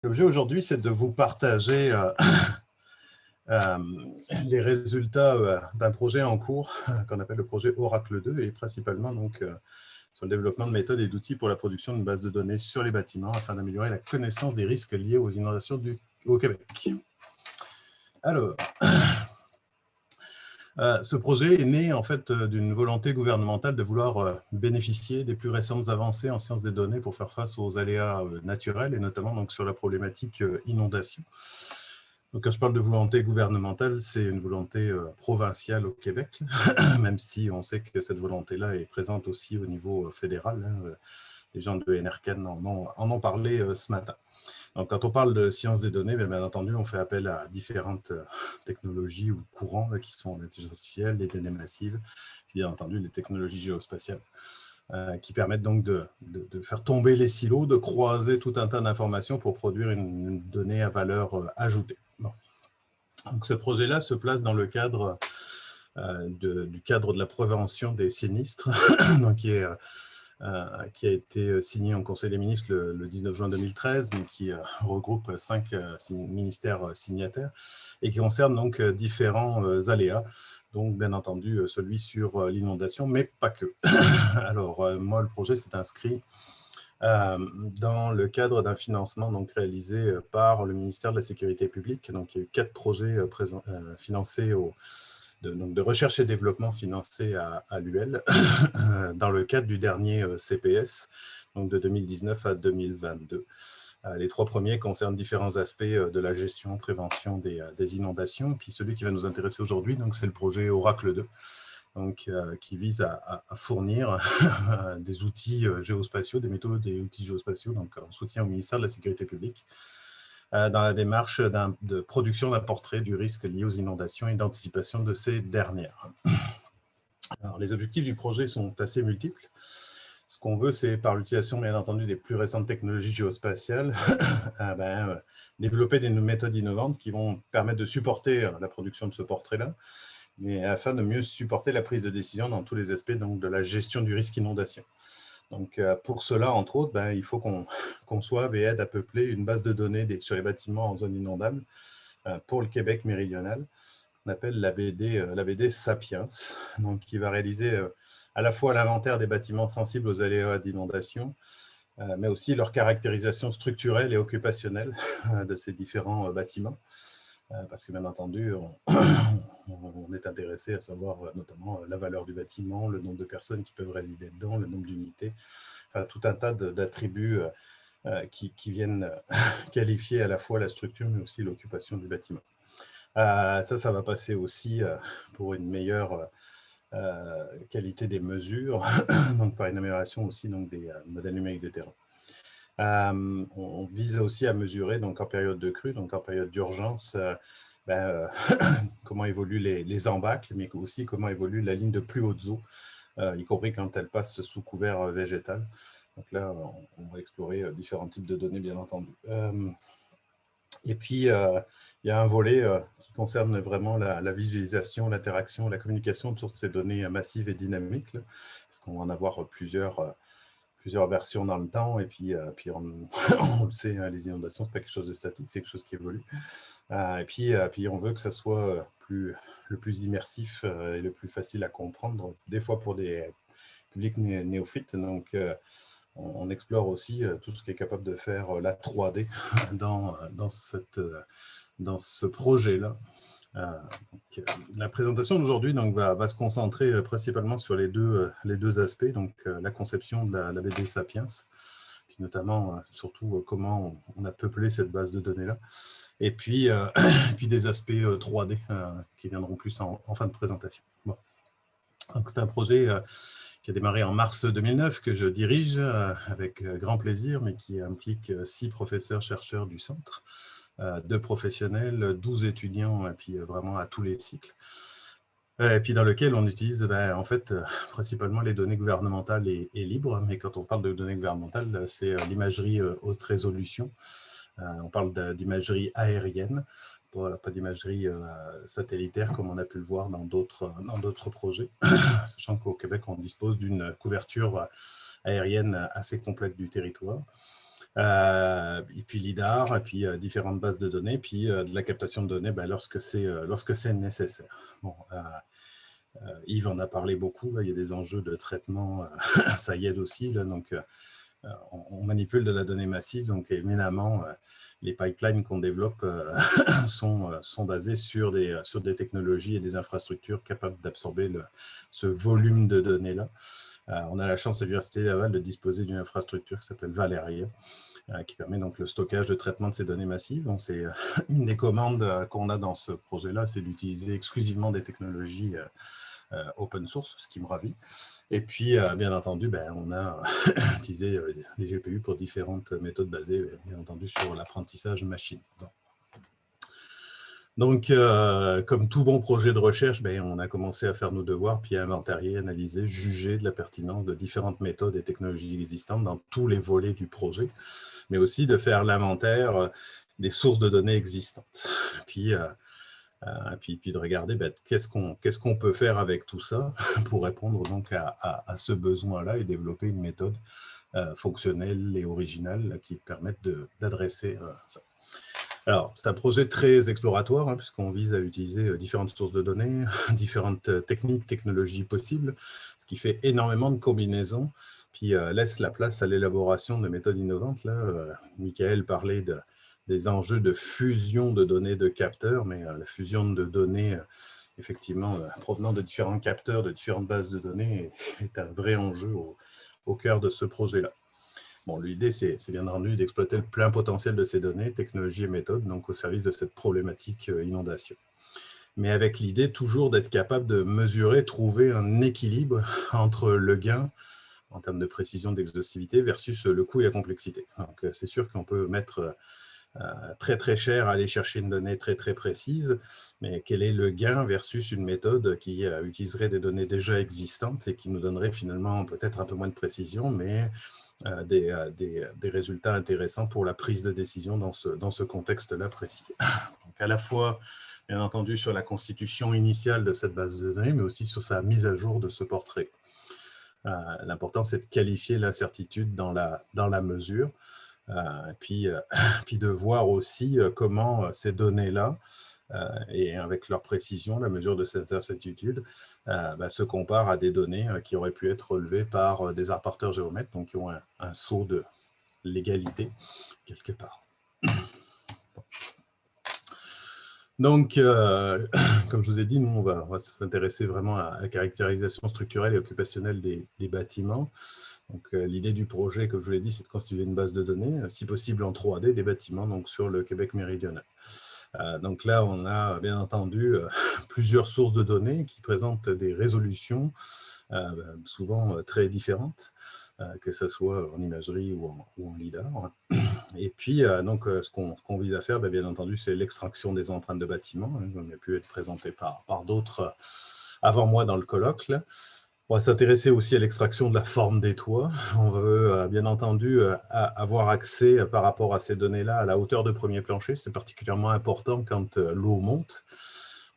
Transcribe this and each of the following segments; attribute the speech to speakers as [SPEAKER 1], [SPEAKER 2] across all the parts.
[SPEAKER 1] L'objet aujourd'hui, c'est de vous partager euh, les résultats d'un projet en cours qu'on appelle le projet Oracle 2 et principalement donc, sur le développement de méthodes et d'outils pour la production d'une base de données sur les bâtiments afin d'améliorer la connaissance des risques liés aux inondations au Québec. Alors, ce projet est né en fait d'une volonté gouvernementale de vouloir bénéficier des plus récentes avancées en sciences des données pour faire face aux aléas naturels et notamment donc, sur la problématique inondation. Donc, quand je parle de volonté gouvernementale, c'est une volonté provinciale au Québec, même si on sait que cette volonté-là est présente aussi au niveau fédéral. Les gens de NRCan en ont parlé ce matin. Donc, quand on parle de sciences des données, bien entendu, on fait appel à différentes technologies ou courants qui sont l'intelligence artificielle, les données massives, puis bien entendu les technologies géospatiales, qui permettent donc de faire tomber les silos, de croiser tout un tas d'informations pour produire une donnée à valeur ajoutée. Bon. Donc, ce projet-là se place dans le cadre du cadre de la prévention des sinistres, donc qui a été signé en Conseil des ministres le 19 juin 2013, mais qui regroupe 5 ministères signataires et qui concerne donc différents aléas, donc bien entendu celui sur l'inondation, mais pas que. Alors moi, le projet s'est inscrit dans le cadre d'un financement donc, réalisé par le ministère de la Sécurité publique. Donc il y a eu 4 projets financés de recherche et développement financé à l'UL dans le cadre du dernier CPS, donc de 2019 à 2022. Les 3 premiers concernent différents aspects de la gestion, prévention des inondations. Puis celui qui va nous intéresser aujourd'hui, c'est le projet Oracle 2, donc, qui vise à fournir des outils géospatiaux, des méthodes et outils géospatiaux, donc en soutien au ministère de la Sécurité publique, dans la démarche de production d'un portrait du risque lié aux inondations et d'anticipation de ces dernières. Alors, les objectifs du projet sont assez multiples. Ce qu'on veut, c'est par l'utilisation, bien entendu, des plus récentes technologies géospatiales, développer des méthodes innovantes qui vont permettre de supporter la production de ce portrait-là, mais afin de mieux supporter la prise de décision dans tous les aspects donc, de la gestion du risque inondation. Donc, pour cela, entre autres, il faut qu'on conçoive et aide à peupler une base de données sur les bâtiments en zone inondable pour le Québec méridional. On appelle la BD Sapiens, donc, qui va réaliser à la fois l'inventaire des bâtiments sensibles aux aléas d'inondation, mais aussi leur caractérisation structurelle et occupationnelle de ces différents bâtiments. Parce que, bien entendu, on est intéressé à savoir notamment la valeur du bâtiment, le nombre de personnes qui peuvent résider dedans, le nombre d'unités, enfin, tout un tas d'attributs qui viennent qualifier à la fois la structure, mais aussi l'occupation du bâtiment. Ça va passer aussi pour une meilleure qualité des mesures, donc par une amélioration aussi donc, des modèles numériques de terrain. On vise aussi à mesurer donc, en période de crue, donc en période d'urgence, comment évoluent les embâcles, mais aussi comment évolue la ligne de plus haute eau, y compris quand elle passe sous couvert végétal. Donc là, on va explorer différents types de données, bien entendu. Et puis, il y a un volet qui concerne vraiment la visualisation, l'interaction, la communication autour de ces données massives et dynamiques, là, parce qu'on va en avoir plusieurs versions dans le temps, et puis on le sait, hein, les inondations, ce n'est pas quelque chose de statique, c'est quelque chose qui évolue. Et puis on veut que ça soit le plus immersif et le plus facile à comprendre, des fois pour des publics néophytes. Donc, on explore aussi tout ce qui est capable de faire la 3D dans ce projet-là. La présentation d'aujourd'hui va se concentrer principalement sur les deux aspects, donc la conception de la BD Sapiens, puis notamment surtout comment on a peuplé cette base de données-là, et puis des aspects 3D qui viendront plus en fin de présentation. Bon. Donc c'est un projet qui a démarré en mars 2009, que je dirige avec grand plaisir, mais qui implique 6 professeurs-chercheurs du centre, 2 professionnels, 12 étudiants, et puis vraiment à tous les cycles. Et puis dans lequel on utilise en fait principalement les données gouvernementales et libres, mais quand on parle de données gouvernementales, c'est l'imagerie haute résolution. On parle d'imagerie aérienne, pas d'imagerie satellitaire comme on a pu le voir dans d'autres projets, sachant qu'au Québec, on dispose d'une couverture aérienne assez complète du territoire. Et puis LIDAR, et puis différentes bases de données, puis de la captation de données lorsque c'est nécessaire. Bon, Yves en a parlé beaucoup, là, il y a des enjeux de traitement, ça y aide aussi, là, donc on manipule de la donnée massive, donc éminemment, les pipelines qu'on développe sont basés sur des technologies et des infrastructures capables d'absorber ce volume de données-là. On a la chance à l'Université Laval de disposer d'une infrastructure qui s'appelle Valeria, qui permet donc le stockage de traitement de ces données massives. Donc, c'est une des commandes qu'on a dans ce projet-là, c'est d'utiliser exclusivement des technologies open source, ce qui me ravit. Et puis, bien entendu, on a utilisé les GPU pour différentes méthodes basées, bien entendu, sur l'apprentissage machine. Donc, comme tout bon projet de recherche, on a commencé à faire nos devoirs, puis à inventarier, analyser, juger de la pertinence de différentes méthodes et technologies existantes dans tous les volets du projet, mais aussi de faire l'inventaire des sources de données existantes. Puis de regarder qu'est-ce qu'on peut faire avec tout ça pour répondre donc à ce besoin-là et développer une méthode fonctionnelle et originale qui permette d'adresser ça. Alors, c'est un projet très exploratoire, puisqu'on vise à utiliser différentes sources de données, différentes techniques, technologies possibles, ce qui fait énormément de combinaisons, puis laisse la place à l'élaboration de méthodes innovantes. Là, Michael parlait des enjeux de fusion de données de capteurs, mais la fusion de données, effectivement, provenant de différents capteurs, de différentes bases de données, est un vrai enjeu au cœur de ce projet-là. Bon, l'idée, c'est bien entendu d'exploiter le plein potentiel de ces données, technologies et méthodes, donc au service de cette problématique inondation. Mais avec l'idée toujours d'être capable de mesurer, trouver un équilibre entre le gain en termes de précision, d'exhaustivité versus le coût et la complexité. Donc, c'est sûr qu'on peut mettre très très cher à aller chercher une donnée très très précise, mais quel est le gain versus une méthode qui utiliserait des données déjà existantes et qui nous donnerait finalement peut-être un peu moins de précision, mais des résultats intéressants pour la prise de décision dans ce contexte-là précis. Donc à la fois, bien entendu, sur la constitution initiale de cette base de données, mais aussi sur sa mise à jour de ce portrait. L'important, c'est de qualifier l'incertitude dans la mesure, puis de voir aussi comment ces données-là, et avec leur précision, la mesure de cette incertitude, se compare à des données qui auraient pu être relevées par des rapporteurs géomètres, donc qui ont un sceau de légalité quelque part. Donc, comme je vous ai dit, nous, on va s'intéresser vraiment à la caractérisation structurelle et occupationnelle des bâtiments. Donc, l'idée du projet, comme je vous l'ai dit, c'est de constituer une base de données, si possible en 3D, des bâtiments donc, sur le Québec méridional. Donc là, on a bien entendu plusieurs sources de données qui présentent des résolutions souvent très différentes, que ce soit en imagerie ou en LIDAR. Et puis, ce qu'on vise à faire, bien entendu, c'est l'extraction des empreintes de bâtiments. On a pu être présenté par d'autres avant moi dans le colloque. Là. On va s'intéresser aussi à l'extraction de la forme des toits. On veut bien entendu avoir accès par rapport à ces données-là à la hauteur de premier plancher. C'est particulièrement important quand l'eau monte.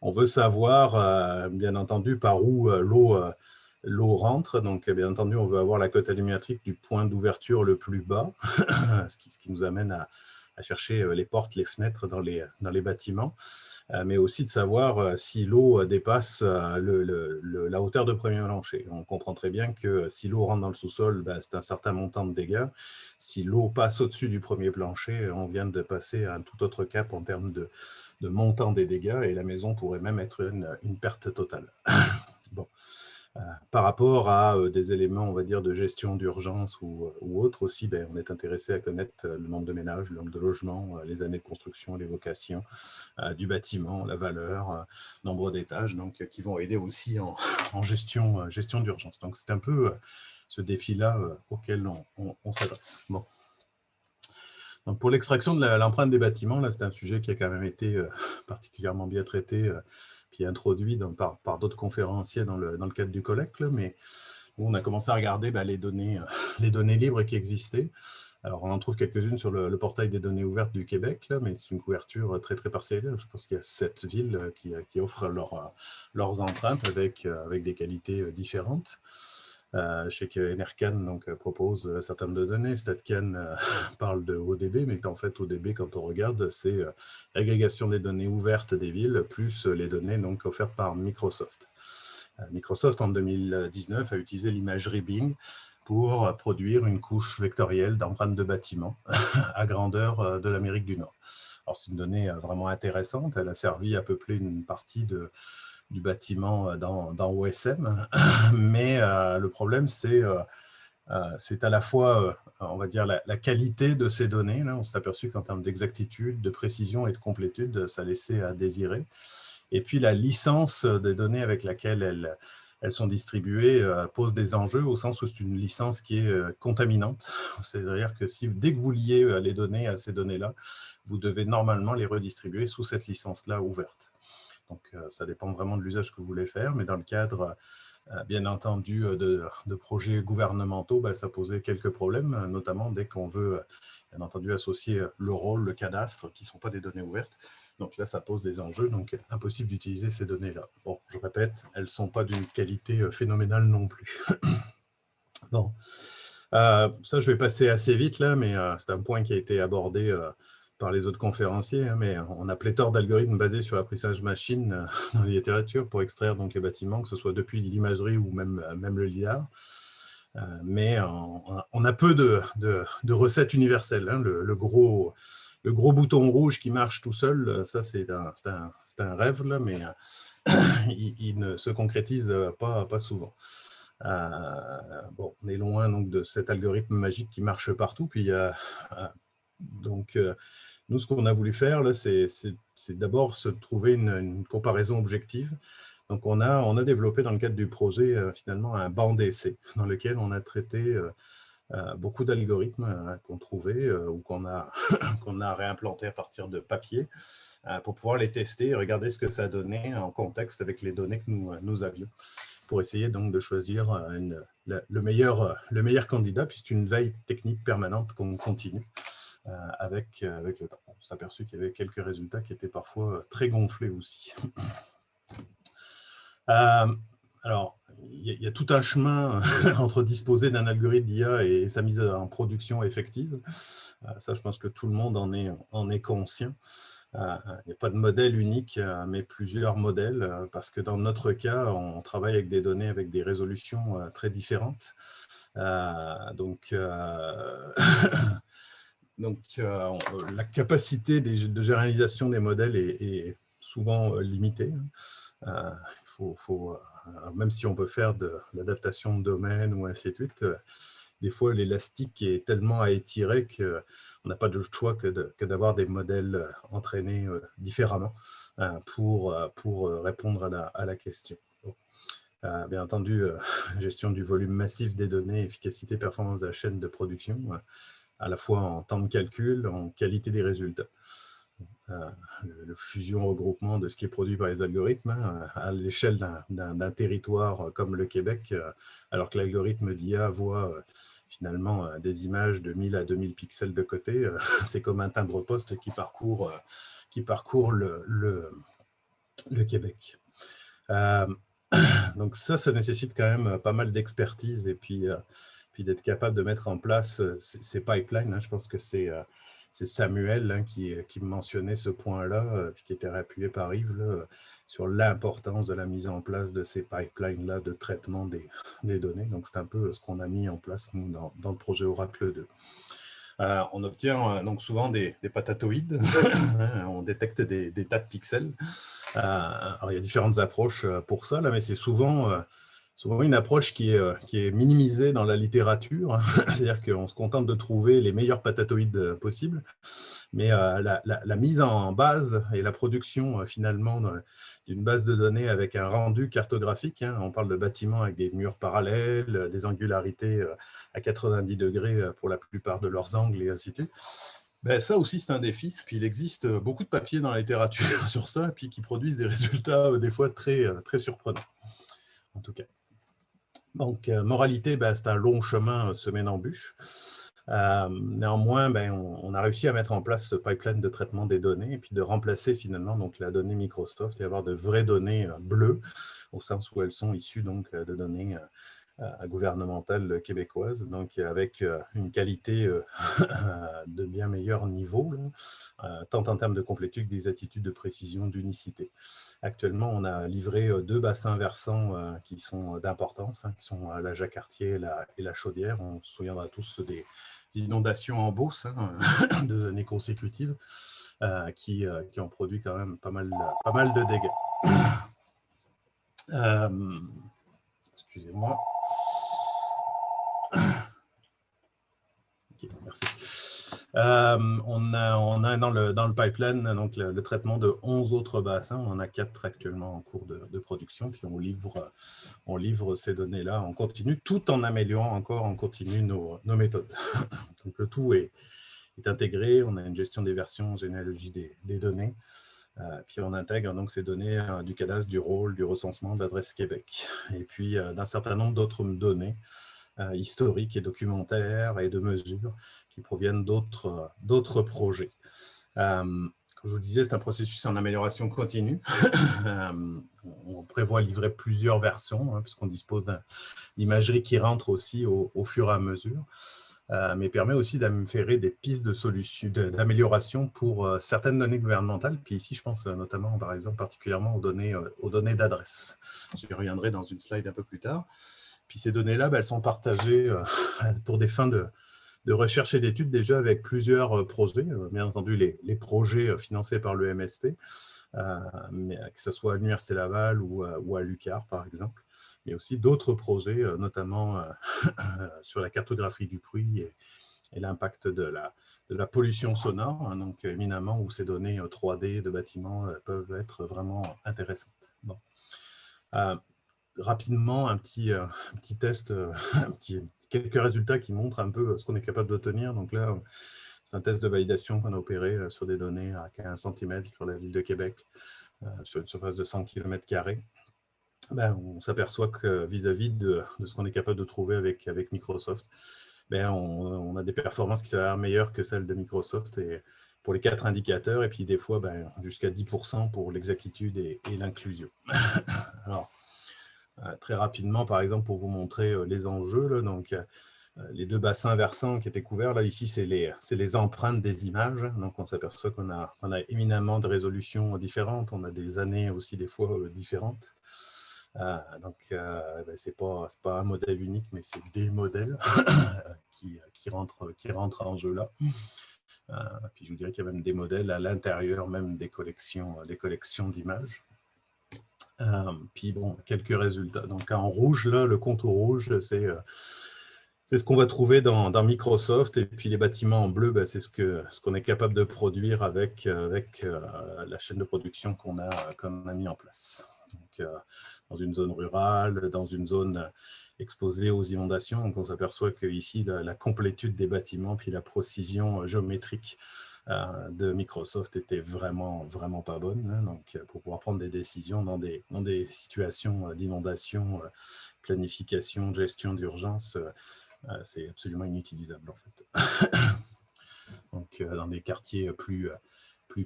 [SPEAKER 1] On veut savoir bien entendu par où l'eau rentre. Donc bien entendu, on veut avoir la cote allumétrique du point d'ouverture le plus bas, ce qui nous amène à chercher les portes, les fenêtres dans les bâtiments. Mais aussi de savoir si l'eau dépasse la hauteur de premier plancher. On comprend très bien que si l'eau rentre dans le sous-sol, c'est un certain montant de dégâts. Si l'eau passe au-dessus du premier plancher, on vient de passer à un tout autre cap en termes de montant des dégâts et la maison pourrait même être une perte totale. Bon. Par rapport à des éléments, on va dire, de gestion d'urgence ou autre aussi, on est intéressé à connaître le nombre de ménages, le nombre de logements, les années de construction, les vocations du bâtiment, la valeur, nombre d'étages, donc qui vont aider aussi en gestion d'urgence. Donc c'est un peu ce défi-là auquel on s'adresse. Bon. Donc pour l'extraction de l'empreinte des bâtiments, là c'est un sujet qui a quand même été particulièrement bien traité puis introduit par d'autres conférenciers dans le cadre du colloque, mais on a commencé à regarder les données libres qui existaient. Alors, on en trouve quelques-unes sur le portail des données ouvertes du Québec, là, mais c'est une couverture très, très partielle. Je pense qu'il y a 7 villes qui offrent leurs empreintes avec des qualités différentes. Je sais que Enercan propose un certain nombre de données. StatCan parle de ODB, mais en fait, ODB, quand on regarde, c'est l'agrégation des données ouvertes des villes, plus les données donc, offertes par Microsoft. Microsoft, en 2019, a utilisé l'imagerie Bing pour produire une couche vectorielle d'empreintes de bâtiments à grandeur de l'Amérique du Nord. Alors, c'est une donnée vraiment intéressante. Elle a servi à peupler une partie du bâtiment dans OSM, mais le problème, c'est à la fois, on va dire, la qualité de ces données. Là, on s'est aperçu qu'en termes d'exactitude, de précision et de complétude, ça laissait à désirer. Et puis, la licence des données avec laquelle elles sont distribuées pose des enjeux au sens où c'est une licence qui est contaminante. C'est-à-dire que dès que vous liez les données à ces données-là, vous devez normalement les redistribuer sous cette licence-là ouverte. Donc, ça dépend vraiment de l'usage que vous voulez faire, mais dans le cadre, bien entendu, de projets gouvernementaux, ça posait quelques problèmes, notamment dès qu'on veut, bien entendu, associer le rôle, le cadastre, qui ne sont pas des données ouvertes. Donc là, ça pose des enjeux, donc impossible d'utiliser ces données-là. Bon, je répète, elles ne sont pas d'une qualité phénoménale non plus. Bon, ça, je vais passer assez vite là, mais c'est un point qui a été abordé par les autres conférenciers, mais on a pléthore d'algorithmes basés sur l'apprentissage machine dans la littérature pour extraire donc, les bâtiments, que ce soit depuis l'imagerie ou même le lidar. Mais on a peu de recettes universelles. Hein. Le gros bouton rouge qui marche tout seul, ça c'est un rêve, là, mais il ne se concrétise pas souvent. Bon, on est loin donc, de cet algorithme magique qui marche partout. Puis, donc, nous, ce qu'on a voulu faire, là, c'est d'abord se trouver une comparaison objective. Donc, on a développé dans le cadre du projet, finalement, un banc d'essai dans lequel on a traité beaucoup d'algorithmes qu'on trouvait ou qu'on a, qu'on a réimplantés à partir de papier pour pouvoir les tester et regarder ce que ça donnait en contexte avec les données que nous avions, pour essayer donc de choisir le meilleur candidat, puis c'est une veille technique permanente qu'on continue avec le temps. On s'est aperçu qu'il y avait quelques résultats qui étaient parfois très gonflés aussi. Alors, il y a tout un chemin entre disposer d'un algorithme d'IA et sa mise en production effective. Ça, je pense que tout le monde en est conscient. Il n'y a pas de modèle unique, mais plusieurs modèles, parce que dans notre cas, on travaille avec des données avec des résolutions très différentes. Donc, la capacité de généralisation des modèles est souvent limitée. Même si on peut faire de l'adaptation de domaine ou ainsi de suite, des fois l'élastique est tellement à étirer qu'on n'a pas de choix que d'avoir des modèles entraînés différemment pour répondre à la question. Bien entendu, gestion du volume massif des données, efficacité, performance de la chaîne de production, à la fois en temps de calcul, en qualité des résultats. Le fusion-regroupement de ce qui est produit par les algorithmes à l'échelle d'un territoire comme le Québec, alors que l'algorithme d'IA voit finalement des images de 1000 à 2000 pixels de côté, c'est comme un timbre-poste qui parcourt le Québec. Donc ça nécessite quand même pas mal d'expertise et puis d'être capable de mettre en place ces pipelines. Hein. Je pense que c'est Samuel qui mentionnait ce point-là, qui était appuyé par Yves, là, sur l'importance de la mise en place de ces pipelines-là de traitement des données. Donc, c'est un peu ce qu'on a mis en place nous, dans le projet Oracle 2. On obtient donc souvent des patatoïdes, on détecte des tas de pixels. Alors, il y a différentes approches pour ça, là, mais c'est souvent une approche qui est minimisée dans la littérature, c'est-à-dire qu'on se contente de trouver les meilleurs patatoïdes possibles, mais la mise en base et la production finalement d'une base de données avec un rendu cartographique, hein, on parle de bâtiments avec des murs parallèles, des angularités à 90 degrés pour la plupart de leurs angles et ainsi de suite. Ben, ça aussi, c'est un défi. Puis il existe beaucoup de papiers dans la littérature sur ça, puis qui produisent des résultats des fois très, très surprenants, en tout cas. Donc, moralité, c'est un long chemin semé d'embûches. Néanmoins, on a réussi à mettre en place ce pipeline de traitement des données et puis de remplacer finalement donc, la donnée Microsoft et avoir de vraies données bleues, au sens où elles sont issues donc, de données gouvernementale québécoise, donc avec une qualité de bien meilleur niveau, là, tant en termes de complétude que des attitudes de précision, d'unicité. Actuellement, on a livré 2 bassins versants qui sont d'importance, qui sont la Jacques-Cartier et la Chaudière. On se souviendra tous des inondations en Beauce, 2 années consécutives, qui ont produit quand même pas mal de dégâts. Excusez-moi. Okay, merci. On a dans le pipeline donc le traitement de 11 autres bassins. On en a 4 actuellement en cours de production. Puis on livre ces données-là en continu, tout en améliorant encore en continu nos méthodes. Donc le tout est intégré. On a une gestion des versions, généalogie des données. Puis on intègre donc ces données du cadastre, du rôle, du recensement, de l'adresse Québec. Et puis d'un certain nombre d'autres données historiques et documentaires et de mesures qui proviennent d'autres projets. Comme je vous disais, c'est un processus en amélioration continue. On prévoit livrer plusieurs versions, puisqu'on dispose d'imagerie qui rentre aussi au fur et à mesure, mais permet aussi d'affairer des pistes de solutions, d'amélioration pour certaines données gouvernementales. Puis ici, je pense notamment, par exemple, particulièrement aux données d'adresse. J'y reviendrai dans une slide un peu plus tard. Puis ces données-là, elles sont partagées pour des fins de recherche et d'études déjà avec plusieurs projets. Bien entendu, les projets financés par le MSP, mais que ce soit à l'Université Laval ou à l'UQAR, par exemple, mais aussi d'autres projets, notamment sur la cartographie du bruit et l'impact de la pollution sonore, donc éminemment où ces données 3D de bâtiments peuvent être vraiment intéressantes. Bon. Rapidement, un petit test, quelques résultats qui montrent un peu ce qu'on est capable d'obtenir. Donc là, c'est un test de validation qu'on a opéré sur des données à 15 cm sur la ville de Québec, sur une surface de 100 km². On s'aperçoit que vis-à-vis de ce qu'on est capable de trouver avec Microsoft, on a des performances qui s'avèrent meilleures que celles de Microsoft et pour les 4 indicateurs, et puis des fois jusqu'à 10% pour l'exactitude et l'inclusion. Alors, très rapidement, par exemple, pour vous montrer les enjeux, là, donc les 2 bassins versants qui étaient couverts, là, ici, c'est les empreintes des images. Donc, on s'aperçoit qu'on a éminemment de résolutions différentes. On a des années aussi, des fois, différentes. Donc, c'est pas un modèle unique, mais c'est des modèles qui rentrent en jeu là. Puis, je vous dirais qu'il y a même des modèles à l'intérieur même des collections d'images. Puis bon, quelques résultats. Donc en rouge, là, le contour rouge, c'est ce qu'on va trouver dans Microsoft. Et puis les bâtiments en bleu, c'est ce qu'on est capable de produire avec la chaîne de production qu'on a mis en place. Donc, dans une zone rurale, dans une zone exposée aux inondations. Donc on s'aperçoit qu'ici, la complétude des bâtiments, puis la précision géométrique de Microsoft était vraiment pas bonne, donc pour pouvoir prendre des décisions dans des situations d'inondation, planification, gestion d'urgence, c'est absolument inutilisable en fait. Donc dans des quartiers plus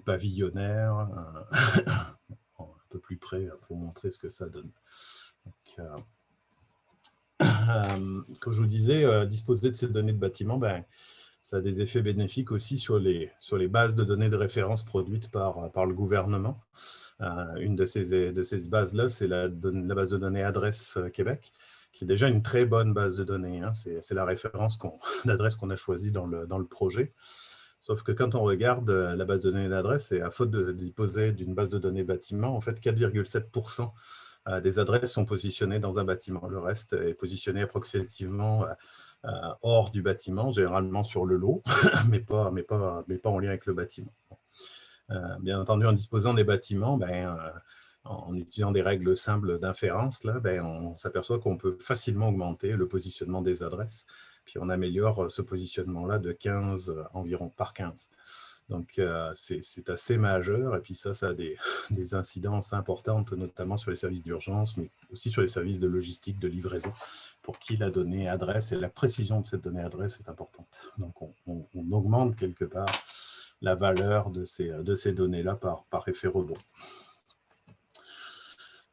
[SPEAKER 1] pavillonnaires, un peu plus près pour montrer ce que ça donne. Donc, comme je vous disais, disposer de ces données de bâtiment, ça a des effets bénéfiques aussi sur les bases de données de référence produites par le gouvernement. Une de ces bases-là, c'est la base de données Adresse Québec, qui est déjà une très bonne base de données. C'est la référence d'adresse qu'on a choisie dans le projet. Sauf que quand on regarde la base de données d'adresse, et à faute de disposer d'une base de données bâtiment, en fait, 4,7% des adresses sont positionnées dans un bâtiment. Le reste est positionné approximativement hors du bâtiment, généralement sur le lot, mais pas en lien avec le bâtiment. Bien entendu, en disposant des bâtiments, en utilisant des règles simples d'inférence, on s'aperçoit qu'on peut facilement augmenter le positionnement des adresses, puis on améliore ce positionnement-là de 15 environ par 15. Donc, c'est assez majeur, et puis ça a des incidences importantes, notamment sur les services d'urgence, mais aussi sur les services de logistique, de livraison, pour qui la donnée adresse et la précision de cette donnée adresse est importante. Donc, on augmente quelque part la valeur de ces données-là par effet rebond.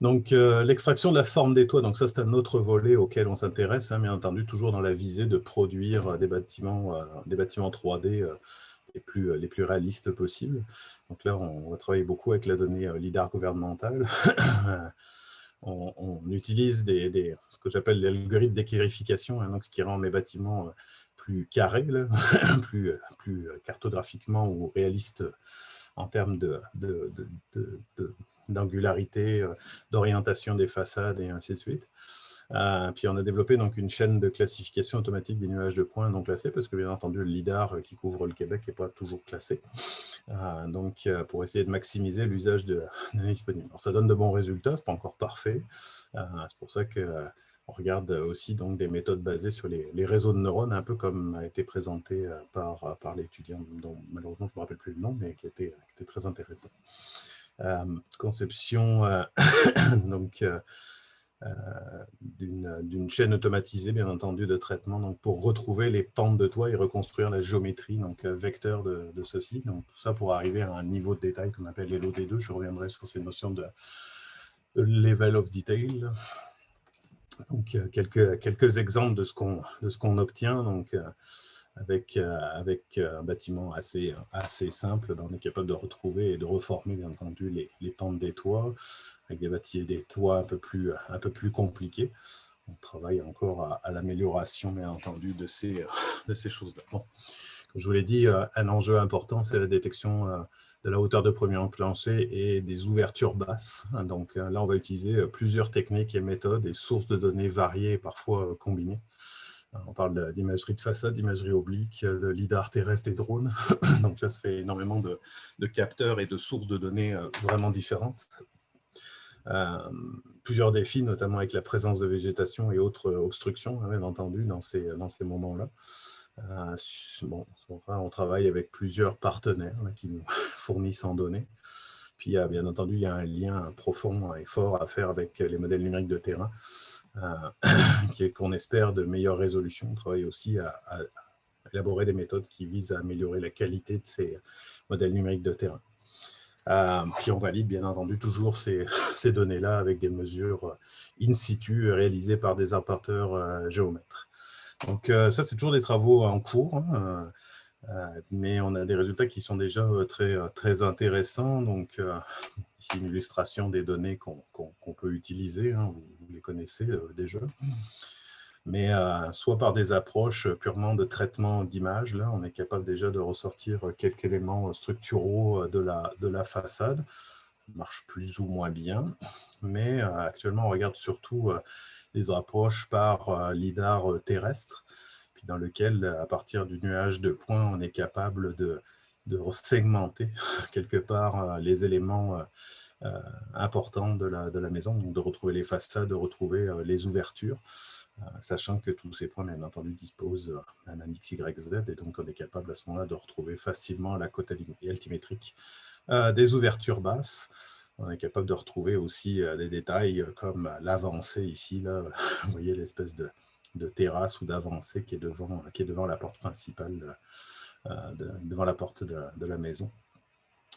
[SPEAKER 1] Donc, l'extraction de la forme des toits, donc ça c'est un autre volet auquel on s'intéresse, hein, bien entendu, toujours dans la visée de produire des bâtiments 3D les plus réalistes possibles. Donc là, on va travailler beaucoup avec la donnée LIDAR gouvernementale. On utilise ce que j'appelle l'algorithme d'équilibrification, hein, donc ce qui rend mes bâtiments plus carrés, là, plus cartographiquement ou réalistes en termes d'angularité, d'orientation des façades et ainsi de suite. Puis on a développé donc une chaîne de classification automatique des nuages de points non classés, parce que bien entendu le LIDAR qui couvre le Québec n'est pas toujours classé. Donc pour essayer de maximiser l'usage de données disponibles. Alors, ça donne de bons résultats, ce n'est pas encore parfait. C'est pour ça qu'on regarde aussi donc, des méthodes basées sur les réseaux de neurones, un peu comme a été présenté par l'étudiant, dont malheureusement je ne me rappelle plus le nom, mais qui était très intéressant. Conception donc d'une chaîne automatisée, bien entendu, de traitement donc, pour retrouver les pentes de toit et reconstruire la géométrie donc, vecteur de ceci. Donc, tout ça pour arriver à un niveau de détail qu'on appelle LOD2. Je reviendrai sur ces notions de level of detail. Donc, quelques exemples de ce qu'on obtient. Donc, avec un bâtiment assez simple, on est capable de retrouver et de reformer, bien entendu, les pentes des toits, avec des toits un peu plus compliqués. On travaille encore à l'amélioration, bien entendu, de ces choses-là. Bon, comme je vous l'ai dit, un enjeu important, c'est la détection de la hauteur de premier plancher et des ouvertures basses. Donc là, on va utiliser plusieurs techniques et méthodes et sources de données variées et parfois combinées. On parle d'imagerie de façade, d'imagerie oblique, de lidar terrestre et drone. Donc là, ça fait énormément de capteurs et de sources de données vraiment différentes. Plusieurs défis, notamment avec la présence de végétation et autres obstructions, hein, bien entendu, dans ces moments-là. Bon, on travaille avec plusieurs partenaires hein, qui nous fournissent en données. Puis, bien entendu, il y a un lien profond et fort à faire avec les modèles numériques de terrain, qu'on espère de meilleure résolution. On travaille aussi à élaborer des méthodes qui visent à améliorer la qualité de ces modèles numériques de terrain. Puis on valide bien entendu toujours ces données-là avec des mesures in situ réalisées par des apporteurs géomètres. Donc ça, c'est toujours des travaux en cours, hein, mais on a des résultats qui sont déjà très intéressants. Donc ici, une illustration des données qu'on peut utiliser, hein, vous les connaissez déjà. Mais soit par des approches purement de traitement d'image, là, on est capable déjà de ressortir quelques éléments structuraux de la façade. Ça marche plus ou moins bien, mais actuellement, on regarde surtout les approches par lidar terrestre, puis dans lequel, à partir du nuage de points, on est capable de segmenter quelque part les éléments importants de la maison, donc de retrouver les façades, de retrouver les ouvertures, sachant que tous ces points, bien entendu, disposent d'un index YZ, et donc on est capable à ce moment-là de retrouver facilement la cote altimétrique des ouvertures basses. On est capable de retrouver aussi des détails comme l'avancée ici, là, vous voyez l'espèce de terrasse ou d'avancée qui est devant la porte principale, devant la porte de la maison.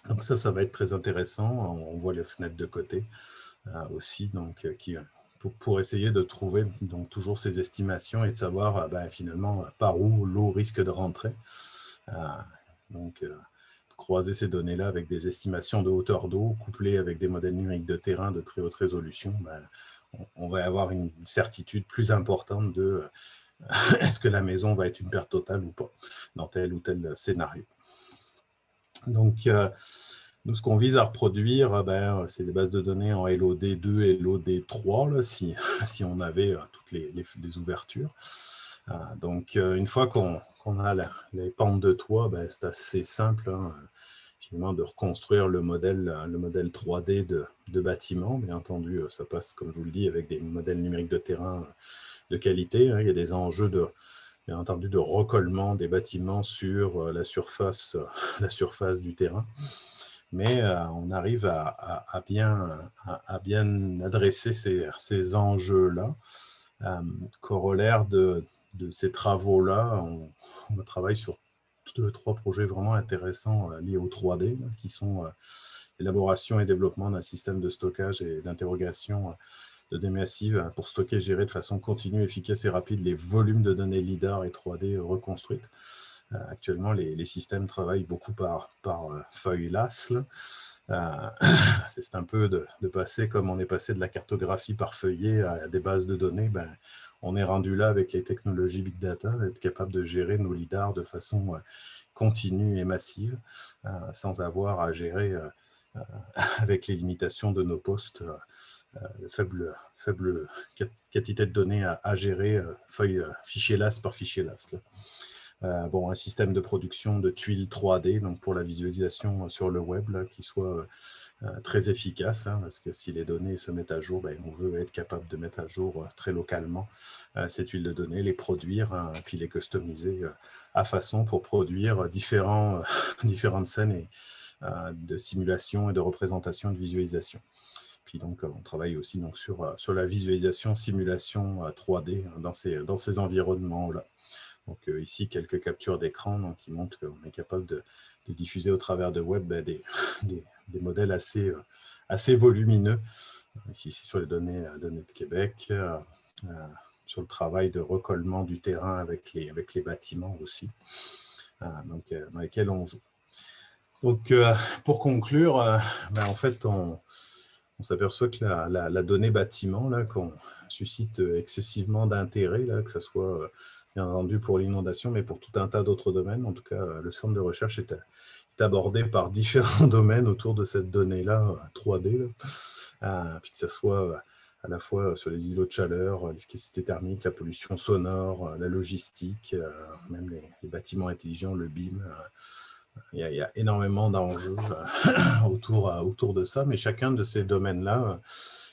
[SPEAKER 1] Donc ça va être très intéressant. On voit les fenêtres de côté aussi, donc pour essayer de trouver donc, toujours ces estimations et de savoir finalement par où l'eau risque de rentrer. Donc, croiser ces données-là avec des estimations de hauteur d'eau, couplées avec des modèles numériques de terrain de très haute résolution, on va avoir une certitude plus importante de est-ce que la maison va être une perte totale ou pas dans tel ou tel scénario. Donc, nous, ce qu'on vise à reproduire, c'est des bases de données en LOD2 et LOD3, là, si on avait toutes les ouvertures. Donc, une fois qu'on a les pentes de toit, c'est assez simple, hein, finalement, de reconstruire le modèle 3D de bâtiment. Bien entendu, ça passe, comme je vous le dis, avec des modèles numériques de terrain de qualité. Hein. Il y a des enjeux bien entendu, de recollement des bâtiments sur la surface du terrain. Mais on arrive à bien adresser ces enjeux-là. Corollaire de ces travaux-là, on travaille sur 2-3 projets vraiment intéressants liés au 3D, qui sont l'élaboration et développement d'un système de stockage et d'interrogation de données massives pour stocker et gérer de façon continue, efficace et rapide les volumes de données LIDAR et 3D reconstruites. Actuellement, les systèmes travaillent beaucoup par feuille LAS. C'est un peu de passer, comme on est passé de la cartographie par feuillet à des bases de données, on est rendu là avec les technologies Big Data, être capable de gérer nos LIDAR de façon continue et massive, sans avoir à gérer avec les limitations de nos postes, faible quantité de données à gérer, fichier LAS par fichier LAS. Un système de production de tuiles 3D donc pour la visualisation sur le web là, qui soit très efficace, parce que si les données se mettent à jour, on veut être capable de mettre à jour très localement ces tuiles de données, les produire, puis les customiser à façon pour produire différentes scènes de simulation et de représentation, de visualisation. Puis donc, on travaille aussi donc, sur la visualisation, simulation 3D dans ces environnements-là. Donc ici, quelques captures d'écran qui montrent qu'on est capable de diffuser au travers de web des modèles assez volumineux. Ici, sur les données de Québec, sur le travail de recollement du terrain avec les bâtiments aussi, dans lesquels on joue. Donc, pour conclure, en fait, on s'aperçoit que la donnée bâtiment, qu'on suscite excessivement d'intérêt, que ce soit bien entendu pour l'inondation, mais pour tout un tas d'autres domaines. En tout cas, le centre de recherche est abordé par différents domaines autour de cette donnée-là, 3D, puis que ce soit à la fois sur les îlots de chaleur, l'efficacité thermique, la pollution sonore, la logistique, même les bâtiments intelligents, le BIM. Il y a énormément d'enjeux autour de ça, mais chacun de ces domaines-là,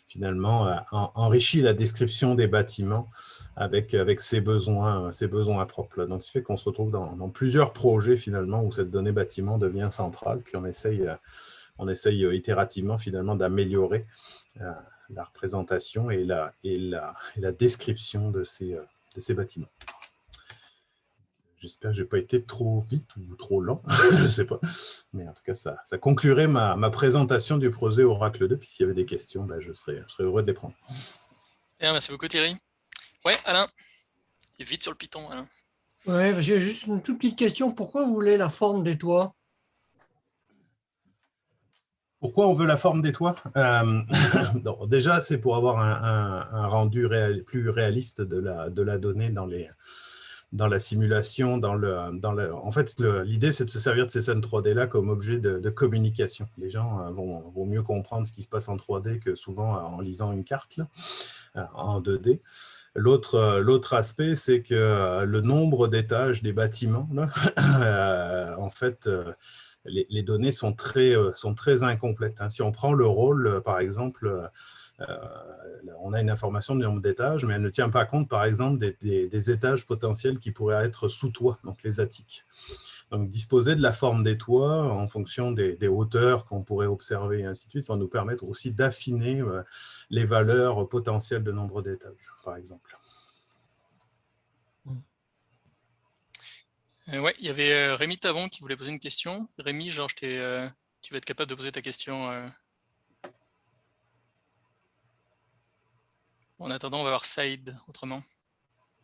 [SPEAKER 1] finalement, enrichit la description des bâtiments avec ses besoins propres. Donc, ce fait qu'on se retrouve dans plusieurs projets, finalement, où cette donnée bâtiment devient centrale, puis on essaye itérativement, finalement, d'améliorer la représentation et la description de ces bâtiments. J'espère que je n'ai pas été trop vite ou trop lent, je ne sais pas. Mais en tout cas, ça conclurait ma présentation du projet Oracle 2. Puis s'il y avait des questions, je serais heureux de les prendre.
[SPEAKER 2] Bien, merci beaucoup Thierry. Ouais, Alain, et vite sur le Python, Alain.
[SPEAKER 3] Ouais, j'ai juste une toute petite question. Pourquoi vous voulez la forme des toits?
[SPEAKER 1] Pourquoi on veut la forme des toits? Déjà, c'est pour avoir un rendu plus réaliste de la donnée dans la simulation, en fait, l'idée, c'est de se servir de ces scènes 3D-là comme objet de communication. Les gens vont mieux comprendre ce qui se passe en 3D que souvent en lisant une carte là, en 2D. L'autre aspect, c'est que le nombre d'étages des bâtiments, là, en fait, les données sont très incomplètes. Si on prend le rôle, par exemple, on a une information du nombre d'étages, mais elle ne tient pas compte, par exemple, des étages potentiels qui pourraient être sous toit, donc les attiques. Donc, disposer de la forme des toits en fonction des hauteurs qu'on pourrait observer et ainsi de suite va nous permettre aussi d'affiner les valeurs potentielles de nombre d'étages, par exemple.
[SPEAKER 2] Ouais, il y avait Rémi Tavon qui voulait poser une question. Rémi, genre, tu vas être capable de poser ta question. En attendant, on va voir Saïd autrement.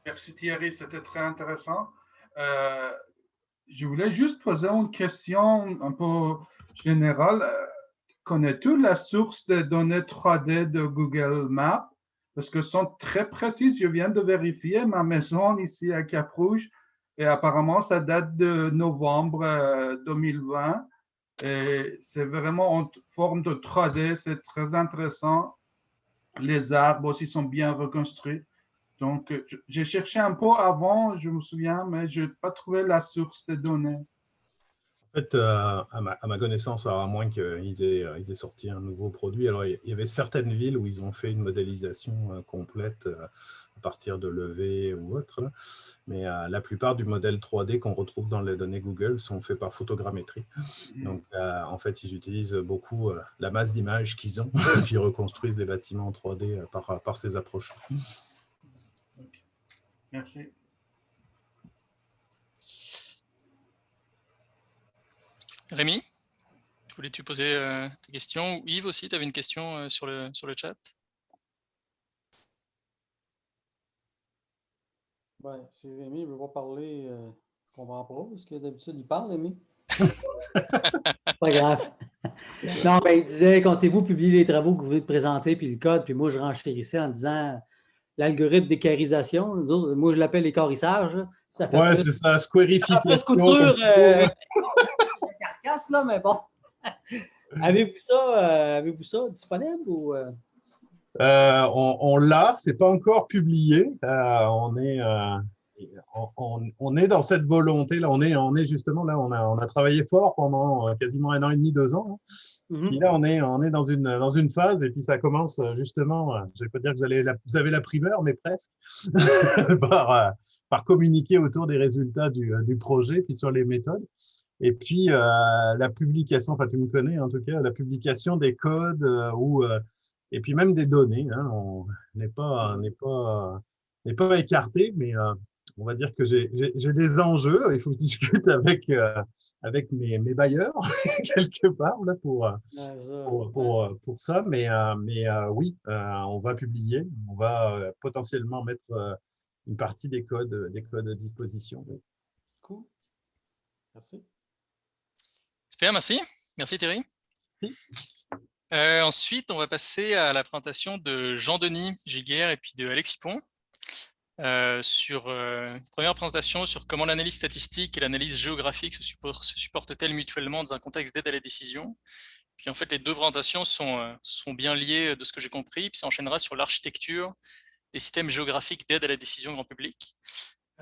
[SPEAKER 4] Merci Thierry, c'était très intéressant. Je voulais juste poser une question un peu générale. Connais-tu la source des données 3D de Google Maps? Parce que sont très précises. Je viens de vérifier ma maison ici à Cap-Rouge et apparemment ça date de novembre 2020. Et c'est vraiment en forme de 3D, c'est très intéressant. Les arbres aussi sont bien reconstruits. Donc, j'ai cherché un peu avant, je me souviens, mais je n'ai pas trouvé la source des données.
[SPEAKER 1] En fait, à ma connaissance, alors à moins qu'ils aient sorti un nouveau produit, alors il y avait certaines villes où ils ont fait une modélisation complète à partir de levées ou autre, mais la plupart du modèle 3D qu'on retrouve dans les données Google sont faits par photogrammétrie. Donc, en fait, ils utilisent beaucoup la masse d'images qu'ils ont, puis ils reconstruisent les bâtiments en 3D par ces approches.
[SPEAKER 4] Merci.
[SPEAKER 2] Rémi, Voulais-tu poser ta question? Yves aussi, tu avais une question sur le chat?
[SPEAKER 5] Ben, si Rémi ne veut pas parler, je comprends pas, parce que d'habitude, il parle, Rémi. Pas grave. Non, ben, il disait, comptez-vous publier les travaux que vous voulez présenter, puis le code, puis moi, je renchérissais en disant l'algorithme d'écarisation. Moi, je l'appelle l'écarissage. Ça fait
[SPEAKER 1] Ouais,
[SPEAKER 5] plus,
[SPEAKER 1] c'est ça,
[SPEAKER 5] ça fait plus
[SPEAKER 1] squarification.
[SPEAKER 5] couture
[SPEAKER 1] comme
[SPEAKER 5] la carcasse, là, mais bon. Avez-vous ça disponible ou
[SPEAKER 1] on l'a, c'est pas encore publié. On est dans cette volonté là. On est justement là. On a travaillé fort pendant quasiment 1 an et demi, 2 ans. Puis là, on est dans une phase et puis ça commence justement. Je vais pas dire que vous avez la primeur, mais presque par communiquer autour des résultats du projet puis sur les méthodes. Et puis la publication, enfin tu me connais en tout cas, la publication des codes et puis même des données. Hein, on n'est pas écarté, mais on va dire que j'ai des enjeux. Il faut que je discute avec mes bailleurs quelque part là pour ça. Mais oui, on va publier, on va potentiellement mettre une partie des codes à disposition. Oui.
[SPEAKER 5] cool? Merci.
[SPEAKER 2] Super, merci. Merci Thierry.
[SPEAKER 1] Si.
[SPEAKER 2] Ensuite, on va passer à la présentation de Jean-Denis Giguère et puis de Alexis Pont sur une première présentation sur comment l'analyse statistique et l'analyse géographique se supportent-elles mutuellement dans un contexte d'aide à la décision. Puis en fait, les deux présentations sont bien liées de ce que j'ai compris, puis ça enchaînera sur l'architecture des systèmes géographiques d'aide à la décision grand public.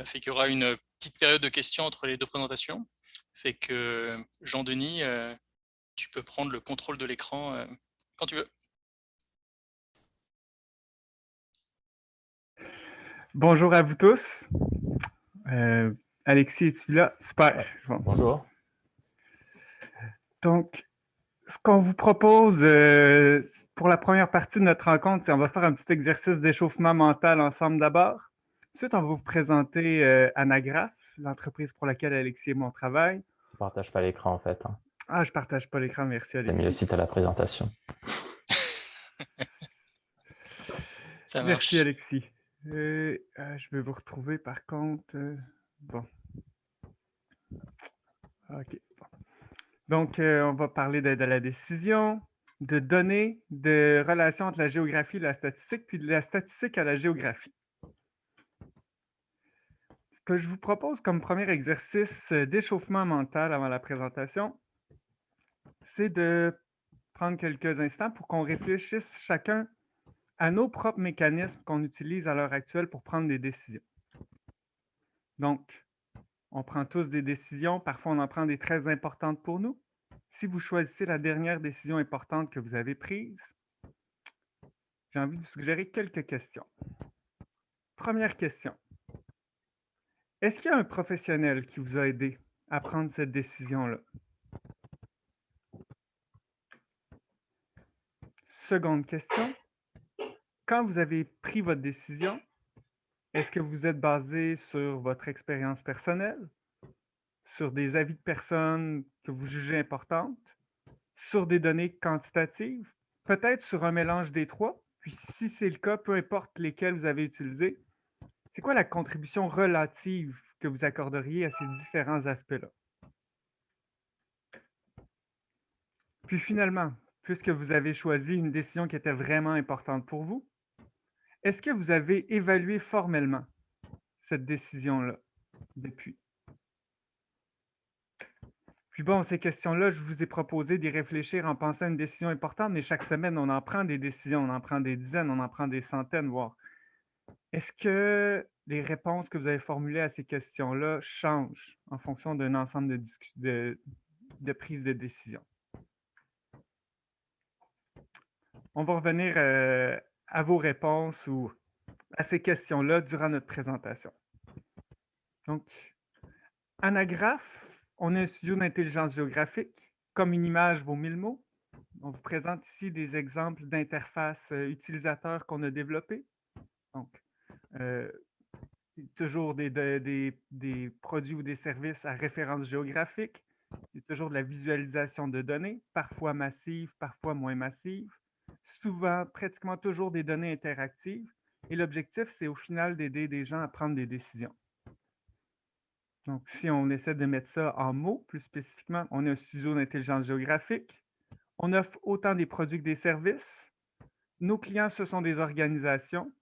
[SPEAKER 2] Fait qu'il y aura une petite période de questions entre les deux présentations. Fait que Jean-Denis, tu peux prendre le contrôle de l'écran quand tu veux.
[SPEAKER 6] Bonjour à vous tous. Alexis, es-tu là? Super.
[SPEAKER 7] Bonjour.
[SPEAKER 6] Donc, ce qu'on vous propose pour la première partie de notre rencontre, c'est on va faire un petit exercice d'échauffement mental ensemble d'abord. Ensuite, on va vous présenter Anagraph, l'entreprise pour laquelle Alexis et moi on travaille.
[SPEAKER 7] Je ne partage pas l'écran en fait. Hein.
[SPEAKER 6] Ah, je ne partage pas l'écran, merci Alexis.
[SPEAKER 7] C'est mieux si tu as la présentation.
[SPEAKER 2] Ça marche.
[SPEAKER 6] Merci Alexis. Je vais vous retrouver par contre. Bon. OK. Bon. Donc, on va parler d'aide à la décision, de données, de relations entre la géographie et la statistique, puis de la statistique à la géographie. Ce que je vous propose comme premier exercice d'échauffement mental avant la présentation, c'est de prendre quelques instants pour qu'on réfléchisse chacun à nos propres mécanismes qu'on utilise à l'heure actuelle pour prendre des décisions. Donc, on prend tous des décisions, parfois on en prend des très importantes pour nous. Si vous choisissez la dernière décision importante que vous avez prise, j'ai envie de vous suggérer quelques questions. Première question. Est-ce qu'il y a un professionnel qui vous a aidé à prendre cette décision-là? Seconde question. Quand vous avez pris votre décision, est-ce que vous êtes basé sur votre expérience personnelle, sur des avis de personnes que vous jugez importantes, sur des données quantitatives, peut-être sur un mélange des trois? Puis si c'est le cas, peu importe lesquels vous avez utilisés, c'est quoi la contribution relative que vous accorderiez à ces différents aspects-là? Puis finalement, puisque vous avez choisi une décision qui était vraiment importante pour vous, est-ce que vous avez évalué formellement cette décision-là depuis? Puis bon, ces questions-là, je vous ai proposé d'y réfléchir en pensant à une décision importante, mais chaque semaine, on en prend des décisions, on en prend des dizaines, on en prend des centaines, voire. Est-ce que les réponses que vous avez formulées à ces questions-là changent en fonction d'un ensemble de prises de décision? On va revenir à vos réponses ou à ces questions-là durant notre présentation. Donc, Anagraph, on est un studio d'intelligence géographique. Comme une image vaut 1000 mots. On vous présente ici des exemples d'interfaces utilisateurs qu'on a développés. Donc, toujours des produits ou des services à référence géographique, C'est toujours de la visualisation de données, parfois massives, parfois moins massives, souvent, pratiquement toujours des données interactives. Et l'objectif, c'est au final d'aider des gens à prendre des décisions. Donc, si on essaie de mettre ça en mots, plus spécifiquement, on a un studio d'intelligence géographique. On offre autant des produits que des services. Nos clients, ce sont des organisations.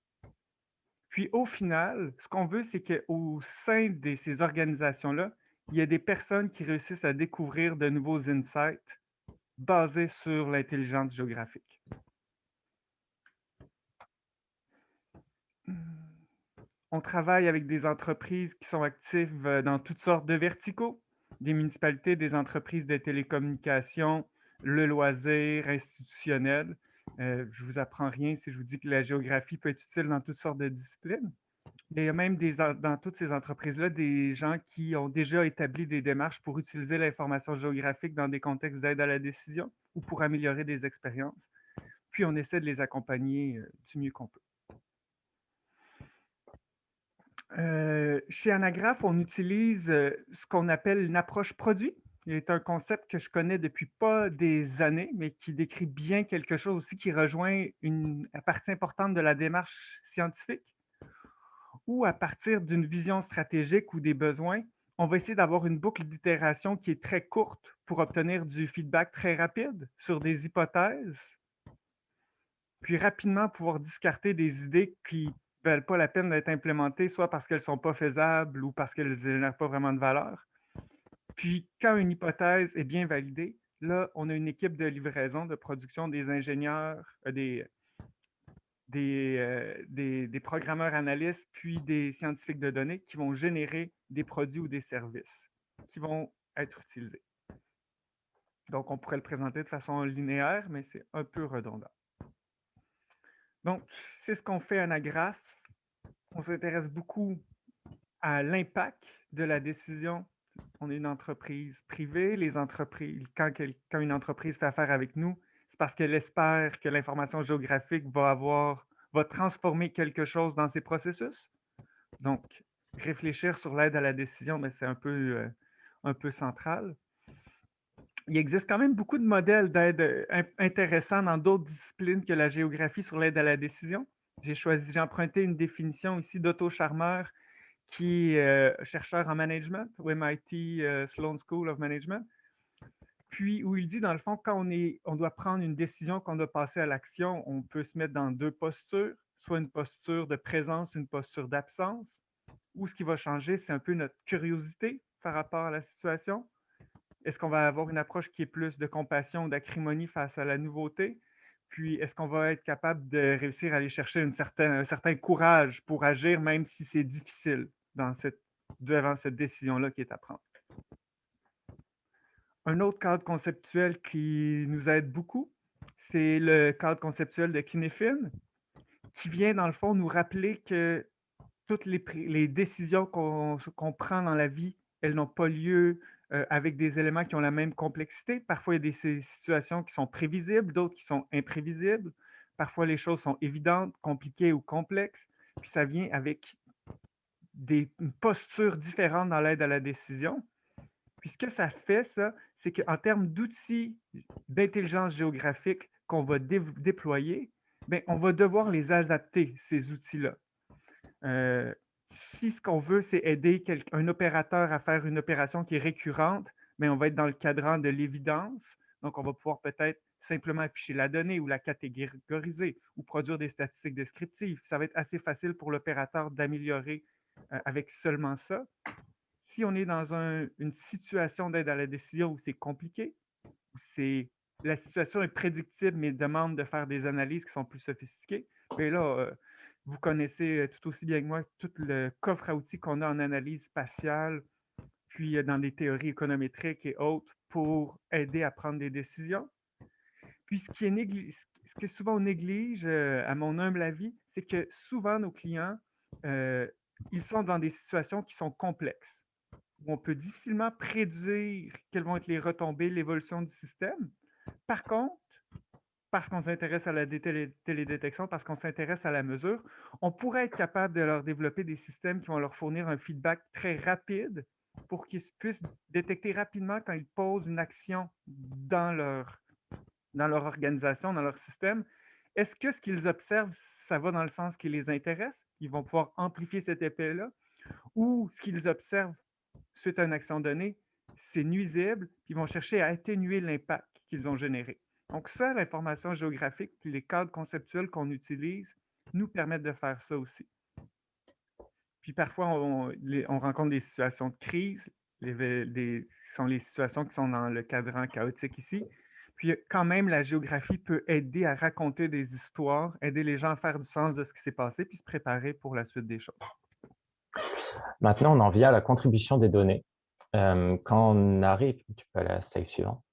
[SPEAKER 6] Puis au final, ce qu'on veut, c'est qu'au sein de ces organisations-là, il y a des personnes qui réussissent à découvrir de nouveaux insights basés sur l'intelligence géographique. On travaille avec des entreprises qui sont actives dans toutes sortes de verticaux, des municipalités, des entreprises de télécommunications, le loisir, institutionnel. Je ne vous apprends rien si je vous dis que la géographie peut être utile dans toutes sortes de disciplines. Il y a même dans toutes ces entreprises-là des gens qui ont déjà établi des démarches pour utiliser l'information géographique dans des contextes d'aide à la décision ou pour améliorer des expériences. Puis on essaie de les accompagner du mieux qu'on peut. Chez Anagraph, on utilise ce qu'on appelle une approche produit. C'est un concept que je connais depuis pas des années, mais qui décrit bien quelque chose aussi qui rejoint une partie importante de la démarche scientifique, où à partir d'une vision stratégique ou des besoins, on va essayer d'avoir une boucle d'itération qui est très courte pour obtenir du feedback très rapide sur des hypothèses, puis rapidement pouvoir discarter des idées qui ne valent pas la peine d'être implémentées, soit parce qu'elles ne sont pas faisables ou parce qu'elles ne génèrent pas vraiment de valeur. Puis quand une hypothèse est bien validée, là, on a une équipe de livraison, de production, des ingénieurs, des programmeurs analystes, puis des scientifiques de données qui vont générer des produits ou des services qui vont être utilisés. Donc, on pourrait le présenter de façon linéaire, mais c'est un peu redondant. Donc, c'est ce qu'on fait à Anagraph. On s'intéresse beaucoup à l'impact de la décision. On est une entreprise privée. Les entreprises, quand une entreprise fait affaire avec nous, c'est parce qu'elle espère que l'information géographique va transformer quelque chose dans ses processus. Donc, réfléchir sur l'aide à la décision, mais c'est un peu central. Il existe quand même beaucoup de modèles d'aide intéressants dans d'autres disciplines que la géographie sur l'aide à la décision. J'ai emprunté une définition ici d'Otto Scharmer, qui est chercheur en management au MIT Sloan School of Management. Puis, où il dit, dans le fond, quand on doit prendre une décision, qu'on doit passer à l'action, on peut se mettre dans deux postures, soit une posture de présence, une posture d'absence, où ce qui va changer, c'est un peu notre curiosité par rapport à la situation. Est-ce qu'on va avoir une approche qui est plus de compassion ou d'acrimonie face à la nouveauté? Puis, est-ce qu'on va être capable de réussir à aller chercher un certain courage pour agir, même si c'est difficile devant cette décision-là qui est à prendre? Un autre cadre conceptuel qui nous aide beaucoup, c'est le cadre conceptuel de Cynefin, qui vient, dans le fond, nous rappeler que toutes les décisions qu'on prend dans la vie, elles n'ont pas lieu avec des éléments qui ont la même complexité. Parfois, il y a des situations qui sont prévisibles, d'autres qui sont imprévisibles. Parfois, les choses sont évidentes, compliquées ou complexes. Puis ça vient avec une posture différente dans l'aide à la décision. Puis ce que ça fait, ça, c'est qu'en termes d'outils d'intelligence géographique qu'on va déployer, bien, on va devoir les adapter, ces outils-là. Si ce qu'on veut, c'est aider un opérateur à faire une opération qui est récurrente, mais on va être dans le cadran de l'évidence. Donc, on va pouvoir peut-être simplement afficher la donnée ou la catégoriser ou produire des statistiques descriptives. Ça va être assez facile pour l'opérateur d'améliorer avec seulement ça. Si on est dans une situation d'aide à la décision où c'est compliqué, où la situation est prédictible mais demande de faire des analyses qui sont plus sophistiquées, bien là, vous connaissez tout aussi bien que moi tout le coffre à outils qu'on a en analyse spatiale, puis dans des théories économétriques et autres pour aider à prendre des décisions. Puis ce que souvent on néglige, à mon humble avis, c'est que souvent nos clients, ils sont dans des situations qui sont complexes, où on peut difficilement prédire quelles vont être les retombées, l'évolution du système. Par contre, parce qu'on s'intéresse à la télédétection, parce qu'on s'intéresse à la mesure, on pourrait être capable de leur développer des systèmes qui vont leur fournir un feedback très rapide pour qu'ils puissent détecter rapidement quand ils posent une action dans leur organisation, dans leur système. Est-ce que ce qu'ils observent, ça va dans le sens qui les intéresse? Ils vont pouvoir amplifier cet effet-là? Ou ce qu'ils observent suite à une action donnée, c'est nuisible, puis ils vont chercher à atténuer l'impact qu'ils ont généré. Donc ça, l'information géographique, puis les cadres conceptuels qu'on utilise nous permettent de faire ça aussi. Puis parfois, on rencontre des situations de crise, sont les situations qui sont dans le cadran chaotique ici. Puis quand même, la géographie peut aider à raconter des histoires, aider les gens à faire du sens de ce qui s'est passé, puis se préparer pour la suite des choses.
[SPEAKER 7] Maintenant, on en vient à la contribution des données. Quand on arrive, tu peux aller à la slide suivante.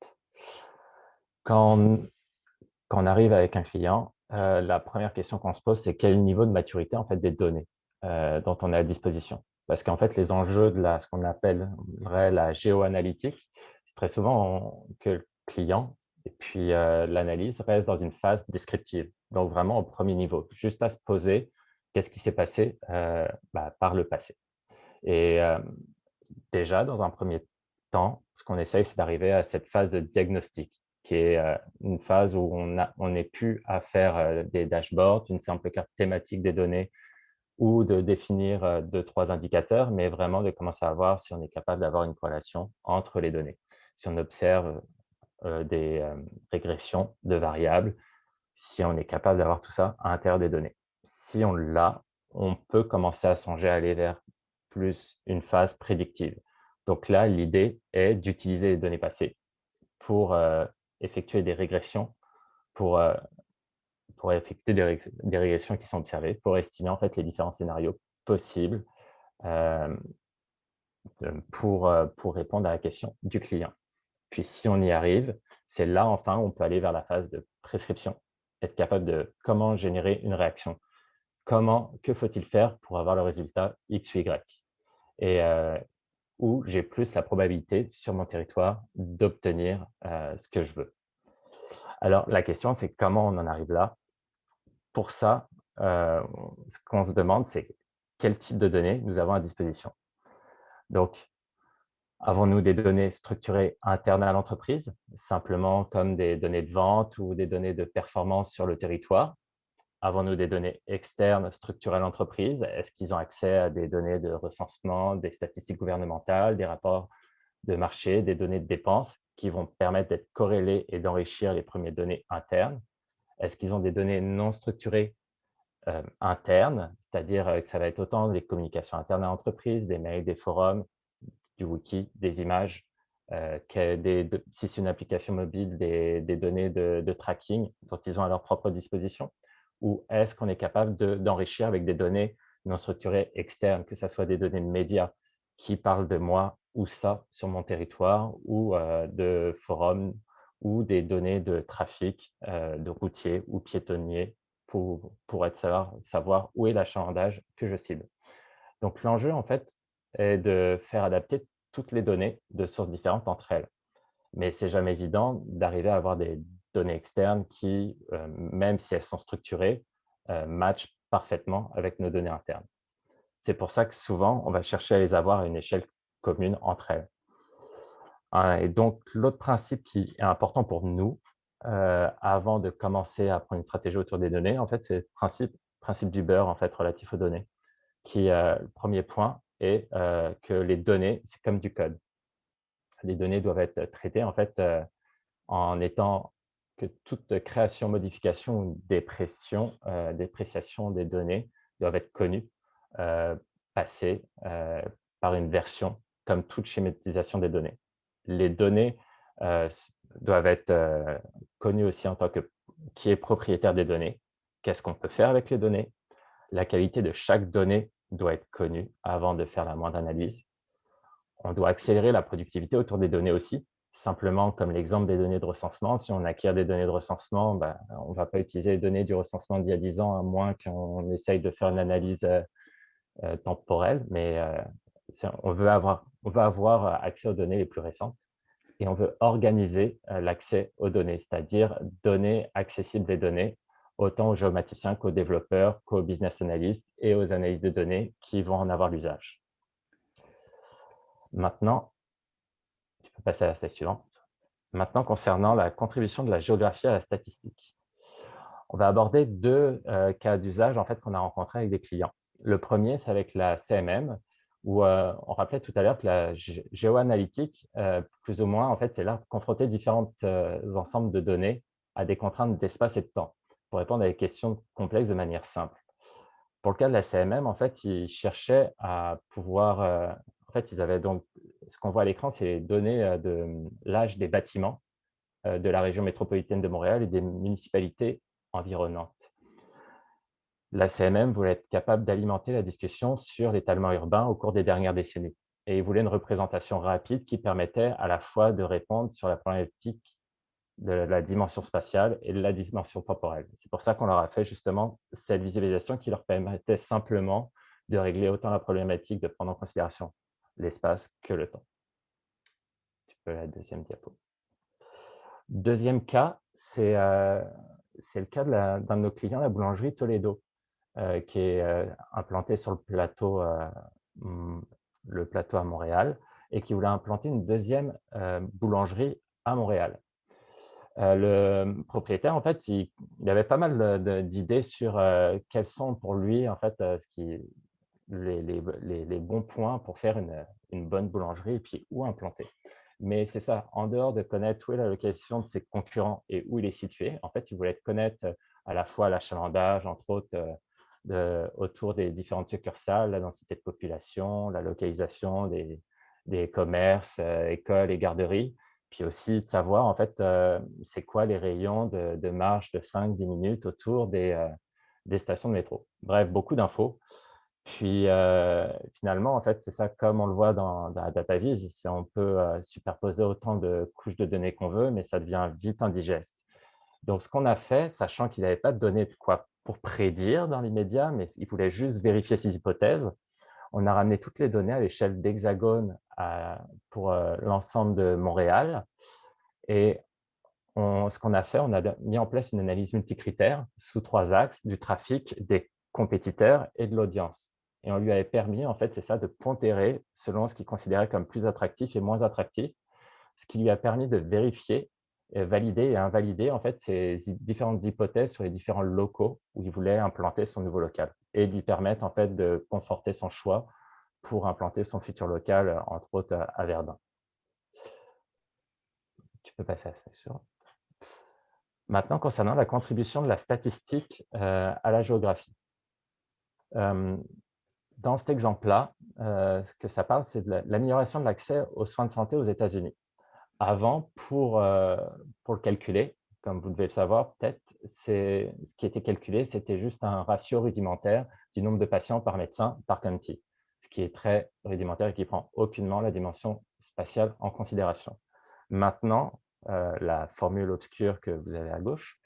[SPEAKER 7] Quand on arrive avec un client, la première question qu'on se pose, c'est quel niveau de maturité en fait, des données dont on est à disposition. Parce qu'en fait, les enjeux de ce qu'on appellerait la géoanalytique, c'est très souvent que le client et puis l'analyse reste dans une phase descriptive. Donc vraiment au premier niveau, juste à se poser qu'est-ce qui s'est passé par le passé. Et déjà, dans un premier temps, ce qu'on essaye, c'est d'arriver à cette phase de diagnostic, qui est une phase où on n'est plus à faire des dashboards, une simple carte thématique des données ou de définir 2-3 indicateurs, mais vraiment de commencer à voir si on est capable d'avoir une corrélation entre les données. Si on observe des régressions de variables, si on est capable d'avoir tout ça à l'intérieur des données. Si on l'a, on peut commencer à songer à aller vers plus une phase prédictive. Donc là, l'idée est d'utiliser les données passées pour effectuer des régressions, pour effectuer des régressions qui sont observées, pour estimer en fait les différents scénarios possibles pour répondre à la question du client. Puis si on y arrive, c'est là enfin on peut aller vers la phase de prescription, être capable de comment générer une réaction, que faut-il faire pour avoir le résultat X ou Y, et où j'ai plus la probabilité sur mon territoire d'obtenir ce que je veux. Alors la question, c'est comment on en arrive là. Pour ça, ce qu'on se demande, c'est quel type de données nous avons à disposition. Donc, avons-nous des données structurées internes à l'entreprise, simplement comme des données de vente ou des données de performance sur le territoire? Avons-nous des données externes structurées à l'entreprise? Est-ce qu'ils ont accès à des données de recensement, des statistiques gouvernementales, des rapports de marché, des données de dépenses qui vont permettre d'être corrélées et d'enrichir les premières données internes? Est-ce qu'ils ont des données non structurées internes, c'est-à-dire que ça va être autant des communications internes à l'entreprise, des mails, des forums, du wiki, des images, si c'est une application mobile, des données de tracking dont ils ont à leur propre disposition? Ou est-ce qu'on est capable d'enrichir avec des données non structurées externes, que ce soit des données de médias qui parlent de moi ou ça sur mon territoire, ou de forums, ou des données de trafic, de routiers ou piétonniers pour savoir où est l'achalandage que je cible. Donc l'enjeu, en fait, est de faire adapter toutes les données de sources différentes entre elles. Mais ce n'est jamais évident d'arriver à avoir des données externes qui, même si elles sont structurées, matchent parfaitement avec nos données internes. C'est pour ça que souvent, on va chercher à les avoir à une échelle commune entre elles. Et donc, l'autre principe qui est important pour nous, avant de commencer à prendre une stratégie autour des données, en fait, c'est le principe du beurre en fait, relatif aux données. Le premier point est que les données, c'est comme du code. Les données doivent être traitées en fait en étant que toute création, modification ou dépréciation des données doivent être connues, passées par une version, comme toute schématisation des données. Les données doivent être connues aussi en tant que qui est propriétaire des données, qu'est-ce qu'on peut faire avec les données, la qualité de chaque donnée doit être connue avant de faire la moindre analyse. On doit accélérer la productivité autour des données aussi, simplement comme l'exemple des données de recensement. Si on acquiert des données de recensement, on ne va pas utiliser les données du recensement d'il y a 10 ans, à moins qu'on essaye de faire une analyse temporelle, mais on veut avoir accès aux données les plus récentes et on veut organiser l'accès aux données, c'est-à-dire donner accessibles les données autant aux géomaticiens qu'aux développeurs, qu'aux business analysts et aux analystes de données qui vont en avoir l'usage. Maintenant, tu peux passer à la slide suivante. Maintenant, concernant la contribution de la géographie à la statistique. On va aborder deux cas d'usage en fait, qu'on a rencontrés avec des clients. Le premier, c'est avec la CMM, où on rappelait tout à l'heure que la géoanalytique, plus ou moins, en fait, c'est là confronter différents ensembles de données à des contraintes d'espace et de temps pour répondre à des questions complexes de manière simple. Pour le cas de la CMM, en fait, ils cherchaient à pouvoir… en fait, ils avaient donc… Ce qu'on voit à l'écran, c'est les données de l'âge des bâtiments de la région métropolitaine de Montréal et des municipalités environnantes. La CMM voulait être capable d'alimenter la discussion sur l'étalement urbain au cours des dernières décennies. Et il voulait une représentation rapide qui permettait à la fois de répondre sur la problématique de la dimension spatiale et de la dimension temporelle. C'est pour ça qu'on leur a fait justement cette visualisation qui leur permettait simplement de régler autant la problématique de prendre en considération l'espace que le temps. Tu peux la deuxième diapo. Deuxième cas, c'est le cas d'un de nos clients, la boulangerie Toledo, qui est implantée sur le plateau à Montréal et qui voulait implanter une deuxième boulangerie à Montréal. Le propriétaire, en fait, il avait pas mal d'idées sur quels sont pour lui, en fait, les bons points pour faire une bonne boulangerie et puis où implanter. Mais c'est ça, en dehors de connaître où est la localisation de ses concurrents et où il est situé, en fait, il voulait connaître à la fois l'achalandage, entre autres, autour des différentes succursales, la densité de population, la localisation des commerces, écoles et garderies, puis aussi de savoir, en fait, c'est quoi les rayons de marche de 5-10 minutes autour des stations de métro. Bref, beaucoup d'infos. Puis, finalement, en fait, c'est ça, comme on le voit dans la DataVis, on peut superposer autant de couches de données qu'on veut, mais ça devient vite indigeste. Donc, ce qu'on a fait, sachant qu'il n'avait pas de données pour prédire dans l'immédiat, mais il voulait juste vérifier ses hypothèses, on a ramené toutes les données à l'échelle d'hexagone pour l'ensemble de Montréal. Et ce qu'on a fait, on a mis en place une analyse multicritère sous 3 axes, du trafic, des compétiteurs et de l'audience. Et on lui avait permis, en fait, c'est ça, de pondérer selon ce qu'il considérait comme plus attractif et moins attractif, ce qui lui a permis de vérifier, valider et invalider, en fait, ces différentes hypothèses sur les différents locaux où il voulait implanter son nouveau local et lui permettre, en fait, de conforter son choix pour implanter son futur local, entre autres, à Verdun. Tu peux passer à ça, sûr. Maintenant, concernant la contribution de la statistique à la géographie. Dans cet exemple-là, ce que ça parle, c'est de l'amélioration de l'accès aux soins de santé aux États-Unis. Avant, pour le calculer, comme vous devez le savoir, peut-être, ce qui était calculé, c'était juste un ratio rudimentaire du nombre de patients par médecin par county, ce qui est très rudimentaire et qui ne prend aucunement la dimension spatiale en considération. Maintenant, la formule obscure que vous avez à gauche,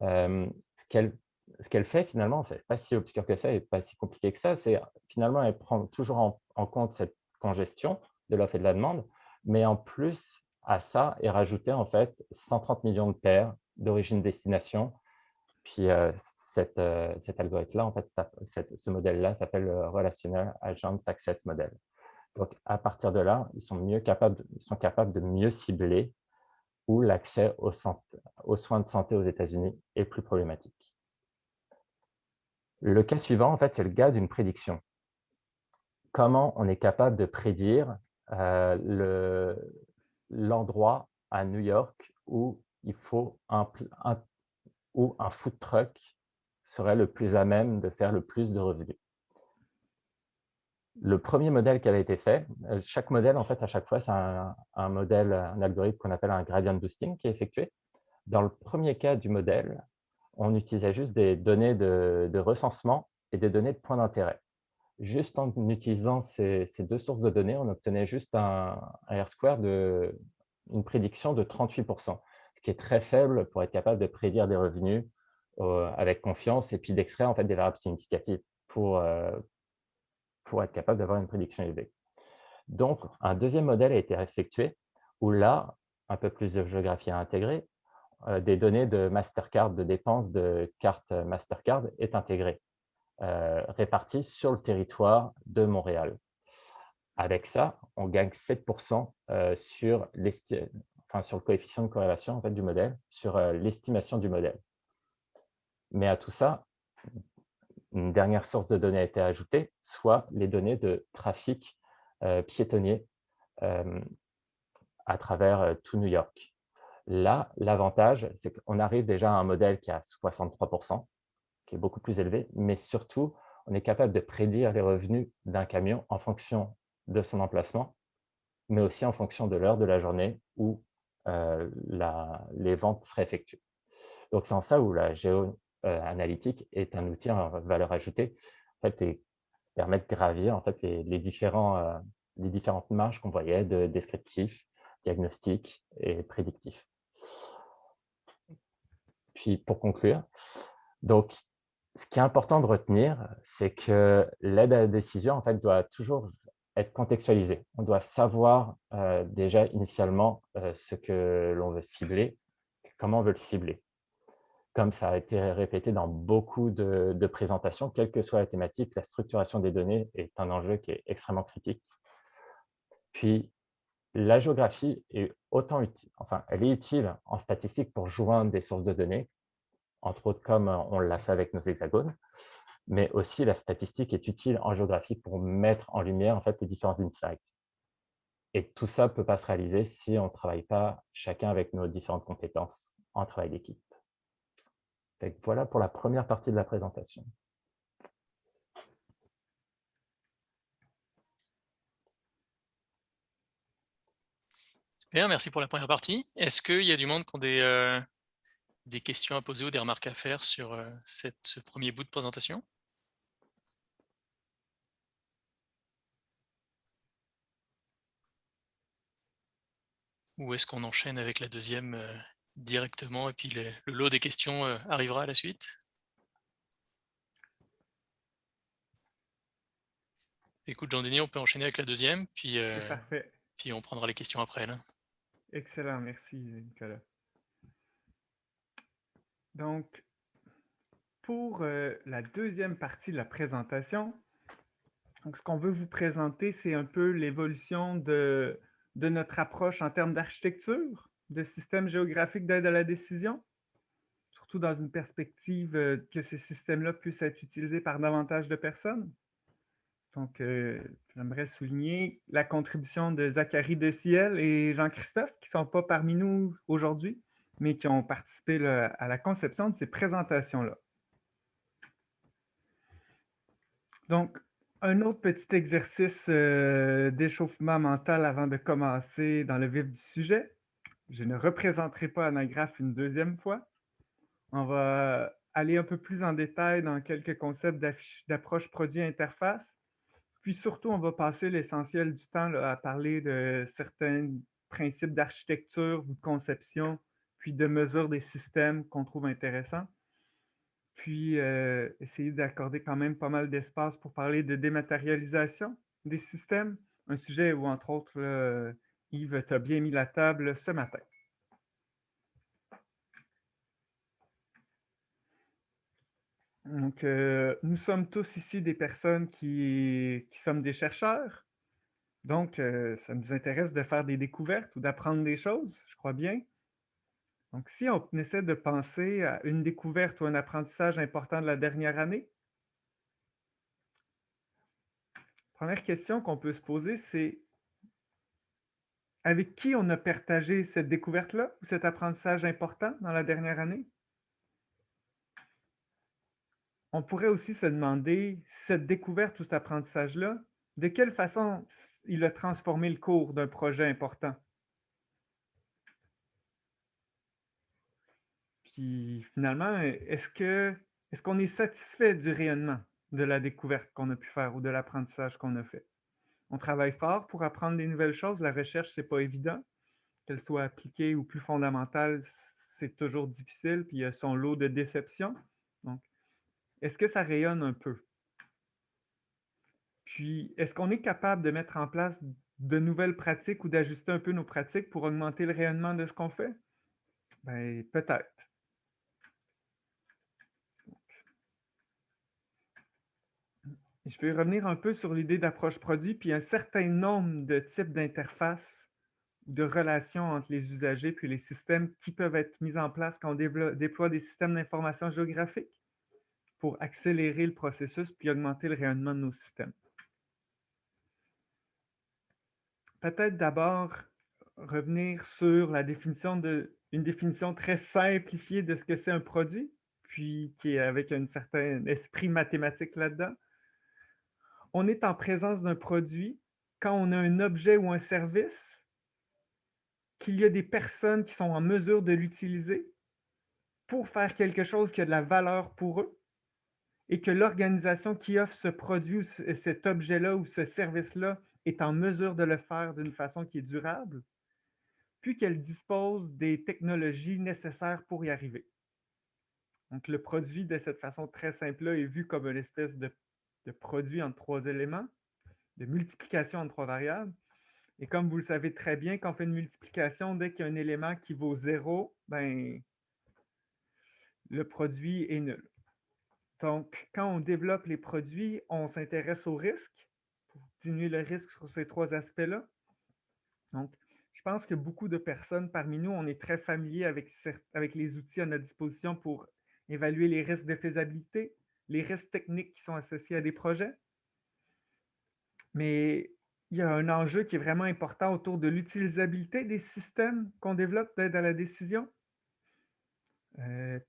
[SPEAKER 7] ce qu'elle fait finalement, ce n'est pas si obscur que ça et pas si compliqué que ça, c'est finalement elle prend toujours en compte cette congestion de l'offre et de la demande, mais en plus à ça est rajouté en fait 130 millions de paires d'origine-destination. Puis cet algorithme-là, en fait, ce modèle-là s'appelle le Relational Agent Access Model. Donc à partir de là, ils sont capables de mieux cibler où l'accès aux soins de santé aux États-Unis est plus problématique. Le cas suivant, en fait, c'est le cas d'une prédiction. Comment on est capable de prédire l'endroit à New York où il faut où un food truck serait le plus à même de faire le plus de revenus. Le premier modèle qui avait été fait, chaque modèle, en fait, à chaque fois, c'est un algorithme qu'on appelle un gradient boosting qui est effectué. Dans le premier cas du modèle, on utilisait juste des données de recensement et des données de points d'intérêt. Juste en utilisant ces deux sources de données, on obtenait juste un R-square une prédiction de 38%, ce qui est très faible pour être capable de prédire des revenus avec confiance et puis d'extraire en fait des variables significatives pour être capable d'avoir une prédiction élevée. Donc, un deuxième modèle a été effectué où là, un peu plus de géographie à intégrer, des données de Mastercard, de dépenses de carte Mastercard est intégrée, réparties sur le territoire de Montréal. Avec ça, on gagne 7% sur sur le coefficient de corrélation en fait, du modèle, sur l'estimation du modèle. Mais à tout ça, une dernière source de données a été ajoutée, soit les données de trafic piétonnier à travers tout New York. Là, l'avantage, c'est qu'on arrive déjà à un modèle qui a 63%, qui est beaucoup plus élevé, mais surtout, on est capable de prédire les revenus d'un camion en fonction de son emplacement, mais aussi en fonction de l'heure de la journée où les ventes seraient effectuées. Donc, c'est en ça où la géo-analytique est un outil en valeur ajoutée, en fait, et permet de gravir en fait, les différentes marges qu'on voyait de descriptif, diagnostic et prédictif. Puis, pour conclure, donc, ce qui est important de retenir, c'est que l'aide à la décision en fait, doit toujours être contextualisée. On doit savoir déjà initialement ce que l'on veut cibler, comment on veut le cibler. Comme ça a été répété dans beaucoup de présentations, quelle que soit la thématique, la structuration des données est un enjeu qui est extrêmement critique. Puis, la géographie est autant utile, enfin, elle est utile en statistique pour joindre des sources de données, entre autres comme on l'a fait avec nos hexagones, mais aussi la statistique est utile en géographie pour mettre en lumière en fait, les différents insights. Et tout ça ne peut pas se réaliser si on ne travaille pas chacun avec nos différentes compétences en travail d'équipe. Voilà pour la première partie de la présentation.
[SPEAKER 2] Super, merci pour la première partie. Est-ce qu'il y a du monde qui ont des questions à poser ou des remarques à faire sur ce premier bout de présentation? Ou est-ce qu'on enchaîne avec la deuxième directement et puis le lot des questions arrivera à la suite? Écoute, Jean-Denis, on peut enchaîner avec la deuxième, puis
[SPEAKER 6] Parfait.
[SPEAKER 2] on prendra les questions après. Là.
[SPEAKER 6] Excellent, merci Nicolas. Donc, pour la deuxième partie de la présentation, donc, ce qu'on veut vous présenter, c'est un peu l'évolution de notre approche en termes d'architecture, de système géographique d'aide à la décision, surtout dans une perspective que ces systèmes-là puissent être utilisés par davantage de personnes. Donc, j'aimerais souligner la contribution de Zachary Dessiel et Jean-Christophe, qui ne sont pas parmi nous aujourd'hui, mais qui ont participé à la conception de ces présentations-là. Donc, un autre petit exercice d'échauffement mental avant de commencer dans le vif du sujet. Je ne représenterai pas Anagraph une deuxième fois. On va aller un peu plus en détail dans quelques concepts d'approche produit-interface. Puis surtout, on va passer l'essentiel du temps là, à parler de certains principes d'architecture ou de conception, puis de mesure des systèmes qu'on trouve intéressants. Puis essayer d'accorder quand même pas mal d'espace pour parler de dématérialisation des systèmes, un sujet où, entre autres, là, Yves, tu as bien mis la table ce matin. Donc, nous sommes tous ici des personnes qui sommes des chercheurs. Donc, ça nous intéresse de faire des découvertes ou d'apprendre des choses, je crois bien. Donc, si on essaie de penser à une découverte ou un apprentissage important de la dernière année, première question qu'on peut se poser, c'est avec qui on a partagé cette découverte-là ou cet apprentissage important dans la dernière année? On pourrait aussi se demander, cette découverte ou cet apprentissage-là, de quelle façon il a transformé le cours d'un projet important? Puis finalement, est-ce qu'on est satisfait du rayonnement de la découverte qu'on a pu faire ou de l'apprentissage qu'on a fait? On travaille fort pour apprendre des nouvelles choses. La recherche, c'est pas évident. Qu'elle soit appliquée ou plus fondamentale, c'est toujours difficile, puis il y a son lot de déceptions. Donc, est-ce que ça rayonne un peu? Puis, est-ce qu'on est capable de mettre en place de nouvelles pratiques ou d'ajuster un peu nos pratiques pour augmenter le rayonnement de ce qu'on fait? Bien, peut-être. Je vais revenir un peu sur l'idée d'approche produit, puis un certain nombre de types d'interfaces, de relations entre les usagers puis les systèmes qui peuvent être mis en place quand on déploie des systèmes d'information géographique pour accélérer le processus puis augmenter le rayonnement de nos systèmes. Peut-être d'abord revenir sur une définition très simplifiée de ce que c'est un produit, puis qui est avec un certain esprit mathématique là-dedans. On est en présence d'un produit quand on a un objet ou un service, qu'il y a des personnes qui sont en mesure de l'utiliser pour faire quelque chose qui a de la valeur pour eux, et que l'organisation qui offre ce produit ou cet objet-là ou ce service-là est en mesure de le faire d'une façon qui est durable, puis qu'elle dispose des technologies nécessaires pour y arriver. Donc, le produit, de cette façon très simple-là, est vu comme une espèce de produit entre 3 éléments, de multiplication entre 3 variables. Et comme vous le savez très bien, quand on fait une multiplication, dès qu'il y a un élément qui vaut 0, ben, le produit est nul. Donc, quand on développe les produits, on s'intéresse au risque, pour diminuer le risque sur ces 3 aspects-là. Donc, je pense que beaucoup de personnes parmi nous, on est très familier avec les outils à notre disposition pour évaluer les risques de faisabilité, les risques techniques qui sont associés à des projets. Mais il y a un enjeu qui est vraiment important autour de l'utilisabilité des systèmes qu'on développe d'aide à la décision.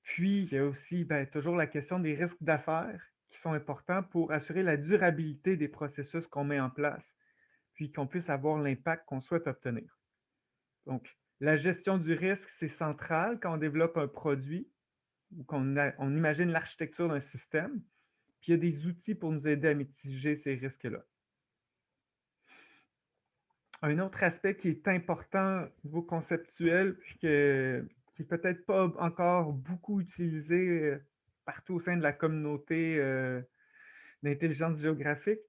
[SPEAKER 6] Puis, il y a aussi toujours la question des risques d'affaires qui sont importants pour assurer la durabilité des processus qu'on met en place, puis qu'on puisse avoir l'impact qu'on souhaite obtenir. Donc, la gestion du risque, c'est central quand on développe un produit ou on imagine l'architecture d'un système, puis il y a des outils pour nous aider à mitiger ces risques-là. Un autre aspect qui est important au niveau conceptuel, puis qui n'est peut-être pas encore beaucoup utilisé partout au sein de la communauté d'intelligence géographique,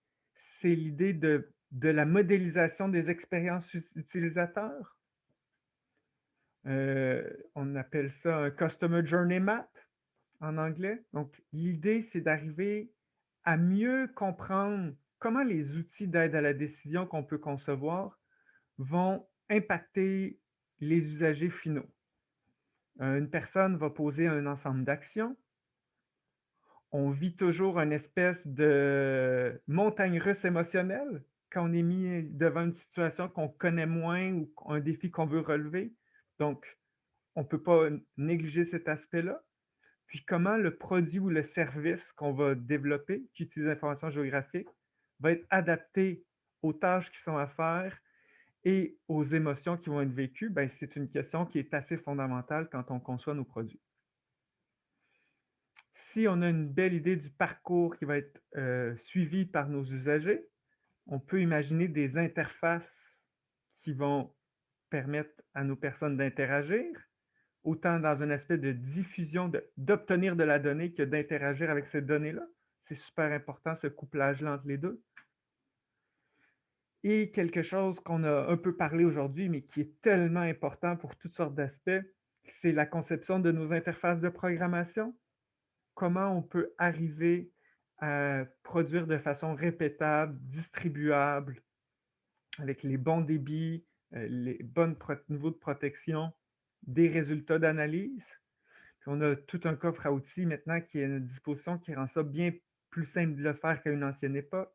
[SPEAKER 6] c'est l'idée de la modélisation des expériences utilisateurs. On appelle ça un Customer Journey Map en anglais. Donc, l'idée, c'est d'arriver à mieux comprendre comment les outils d'aide à la décision qu'on peut concevoir vont impacter les usagers finaux. Une personne va poser un ensemble d'actions. On vit toujours une espèce de montagne russe émotionnelle quand on est mis devant une situation qu'on connaît moins ou un défi qu'on veut relever. Donc, on ne peut pas négliger cet aspect-là. Puis comment le produit ou le service qu'on va développer, qui utilise l'information géographique, va être adapté aux tâches qui sont à faire et aux émotions qui vont être vécues, c'est une question qui est assez fondamentale quand on conçoit nos produits. Si on a une belle idée du parcours qui va être suivi par nos usagers, on peut imaginer des interfaces qui vont permettre à nos personnes d'interagir, autant dans un aspect de diffusion, d'obtenir de la donnée que d'interagir avec cette donnée-là. C'est super important, ce couplage-là entre les deux. Et quelque chose qu'on a un peu parlé aujourd'hui, mais qui est tellement important pour toutes sortes d'aspects, c'est la conception de nos interfaces de programmation. Comment on peut arriver à produire de façon répétable, distribuable, avec les bons débits, les bons niveaux de protection, des résultats d'analyse. Puis on a tout un coffre à outils maintenant qui est à notre disposition qui rend ça bien plus simple de le faire qu'à une ancienne époque,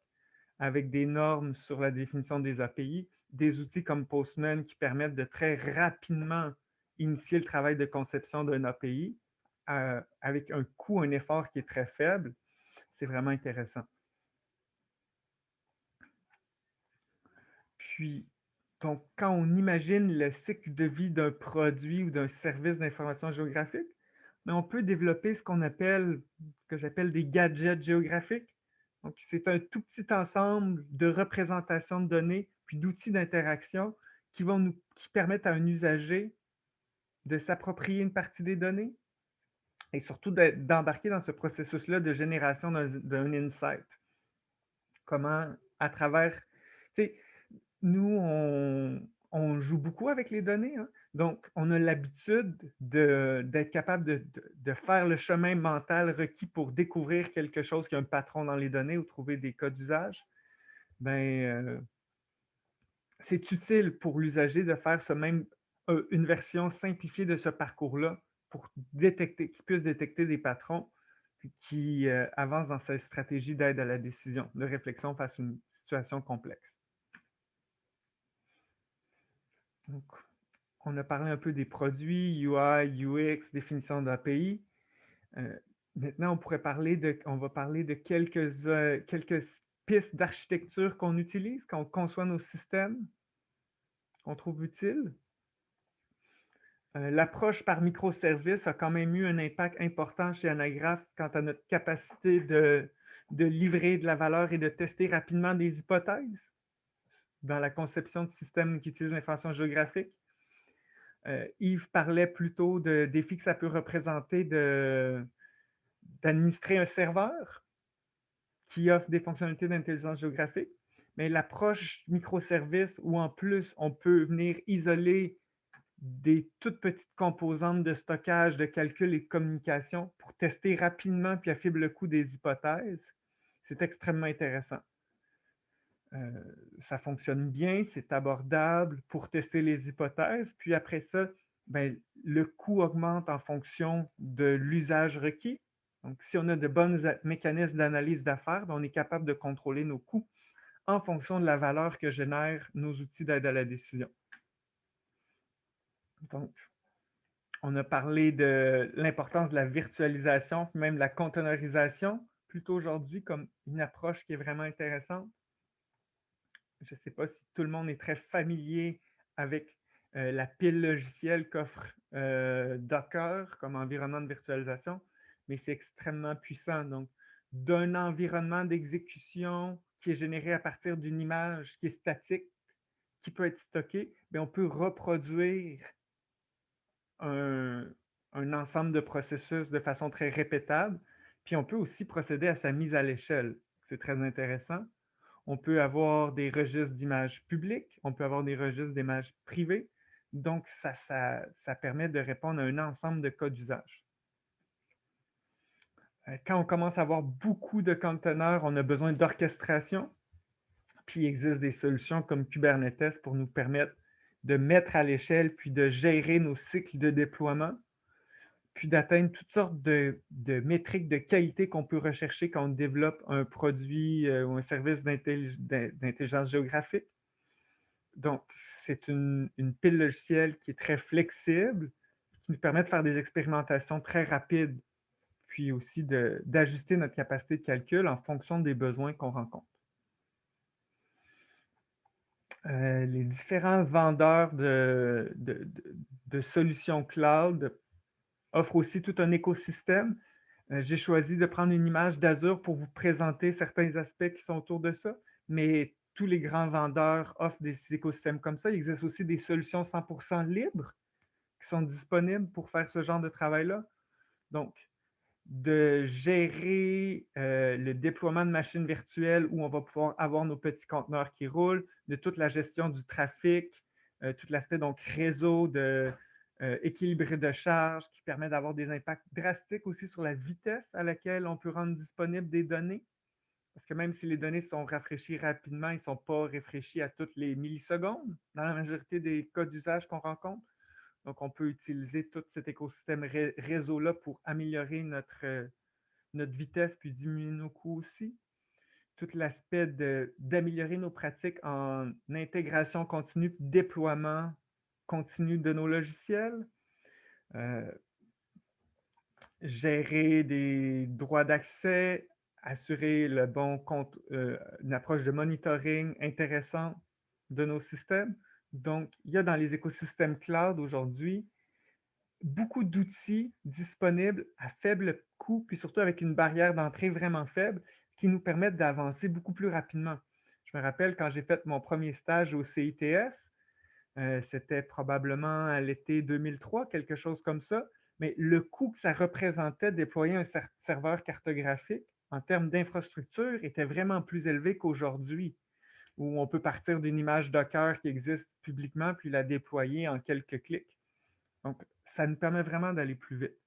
[SPEAKER 6] avec des normes sur la définition des API, des outils comme Postman qui permettent de très rapidement initier le travail de conception d'un API avec un coût, un effort qui est très faible. C'est vraiment intéressant. Puis, donc, quand on imagine le cycle de vie d'un produit ou d'un service d'information géographique, on peut développer ce que j'appelle des gadgets géographiques. Donc, c'est un tout petit ensemble de représentations de données, puis d'outils d'interaction qui permettent à un usager de s'approprier une partie des données et surtout d'embarquer dans ce processus-là de génération d'un insight. Comment, à travers... Nous, on joue beaucoup avec les données. Hein. Donc, on a l'habitude d'être capable de faire le chemin mental requis pour découvrir quelque chose qui a un patron dans les données ou trouver des cas d'usage. C'est utile pour l'usager de faire une version simplifiée de ce parcours-là pour qu'il puisse détecter des patrons qui avancent dans sa stratégie d'aide à la décision, de réflexion face à une situation complexe. Donc, on a parlé un peu des produits, UI, UX, définition d'API. Maintenant, on va parler de quelques pistes d'architecture qu'on utilise quand on conçoit nos systèmes, qu'on trouve utiles. L'approche par microservices a quand même eu un impact important chez Anagraph quant à notre capacité de livrer de la valeur et de tester rapidement des hypothèses dans la conception de systèmes qui utilisent l'information géographique. Yves parlait plutôt de défis que ça peut représenter d'administrer un serveur qui offre des fonctionnalités d'intelligence géographique. Mais l'approche microservice où en plus on peut venir isoler des toutes petites composantes de stockage, de calcul et de communication pour tester rapidement puis à faible coût des hypothèses, c'est extrêmement intéressant. Ça fonctionne bien, c'est abordable pour tester les hypothèses, puis après ça, le coût augmente en fonction de l'usage requis. Donc, si on a de bons mécanismes d'analyse d'affaires, on est capable de contrôler nos coûts en fonction de la valeur que génèrent nos outils d'aide à la décision. Donc, on a parlé de l'importance de la virtualisation, même la containerisation, plutôt aujourd'hui comme une approche qui est vraiment intéressante. Je ne sais pas si tout le monde est très familier avec la pile logicielle qu'offre Docker comme environnement de virtualisation, mais c'est extrêmement puissant. Donc, d'un environnement d'exécution qui est généré à partir d'une image qui est statique, qui peut être stockée, on peut reproduire un ensemble de processus de façon très répétable, puis on peut aussi procéder à sa mise à l'échelle. C'est très intéressant. On peut avoir des registres d'images publiques, on peut avoir des registres d'images privées, donc ça permet de répondre à un ensemble de cas d'usage. Quand on commence à avoir beaucoup de conteneurs, on a besoin d'orchestration, puis il existe des solutions comme Kubernetes pour nous permettre de mettre à l'échelle, puis de gérer nos cycles de déploiement, puis d'atteindre toutes sortes de métriques de qualité qu'on peut rechercher quand on développe un produit ou un service d'intelligence géographique. Donc, c'est une pile logicielle qui est très flexible, qui nous permet de faire des expérimentations très rapides, puis aussi d'ajuster notre capacité de calcul en fonction des besoins qu'on rencontre. Les différents vendeurs de solutions cloud offrent aussi tout un écosystème. J'ai choisi de prendre une image d'Azure pour vous présenter certains aspects qui sont autour de ça, mais tous les grands vendeurs offrent des écosystèmes comme ça. Il existe aussi des solutions 100% libres qui sont disponibles pour faire ce genre de travail-là. Donc, de gérer le déploiement de machines virtuelles où on va pouvoir avoir nos petits conteneurs qui roulent, de toute la gestion du trafic, tout l'aspect donc réseau équilibré de charge qui permet d'avoir des impacts drastiques aussi sur la vitesse à laquelle on peut rendre disponibles des données. Parce que même si les données sont rafraîchies rapidement, ils ne sont pas rafraîchis à toutes les millisecondes dans la majorité des cas d'usage qu'on rencontre. Donc, on peut utiliser tout cet écosystème réseau-là pour améliorer notre vitesse puis diminuer nos coûts aussi. Tout l'aspect d'améliorer nos pratiques en intégration continue, déploiement continu de nos logiciels. Gérer des droits d'accès, assurer le bon compte, une approche de monitoring intéressante de nos systèmes. Donc, il y a dans les écosystèmes cloud aujourd'hui beaucoup d'outils disponibles à faible coût, puis surtout avec une barrière d'entrée vraiment faible qui nous permettent d'avancer beaucoup plus rapidement. Je me rappelle quand j'ai fait mon premier stage au CITS, c'était probablement à l'été 2003, quelque chose comme ça, mais le coût que ça représentait de déployer un serveur cartographique en termes d'infrastructure était vraiment plus élevé qu'aujourd'hui, où on peut partir d'une image Docker qui existe publiquement puis la déployer en quelques clics. Donc, ça nous permet vraiment d'aller plus vite.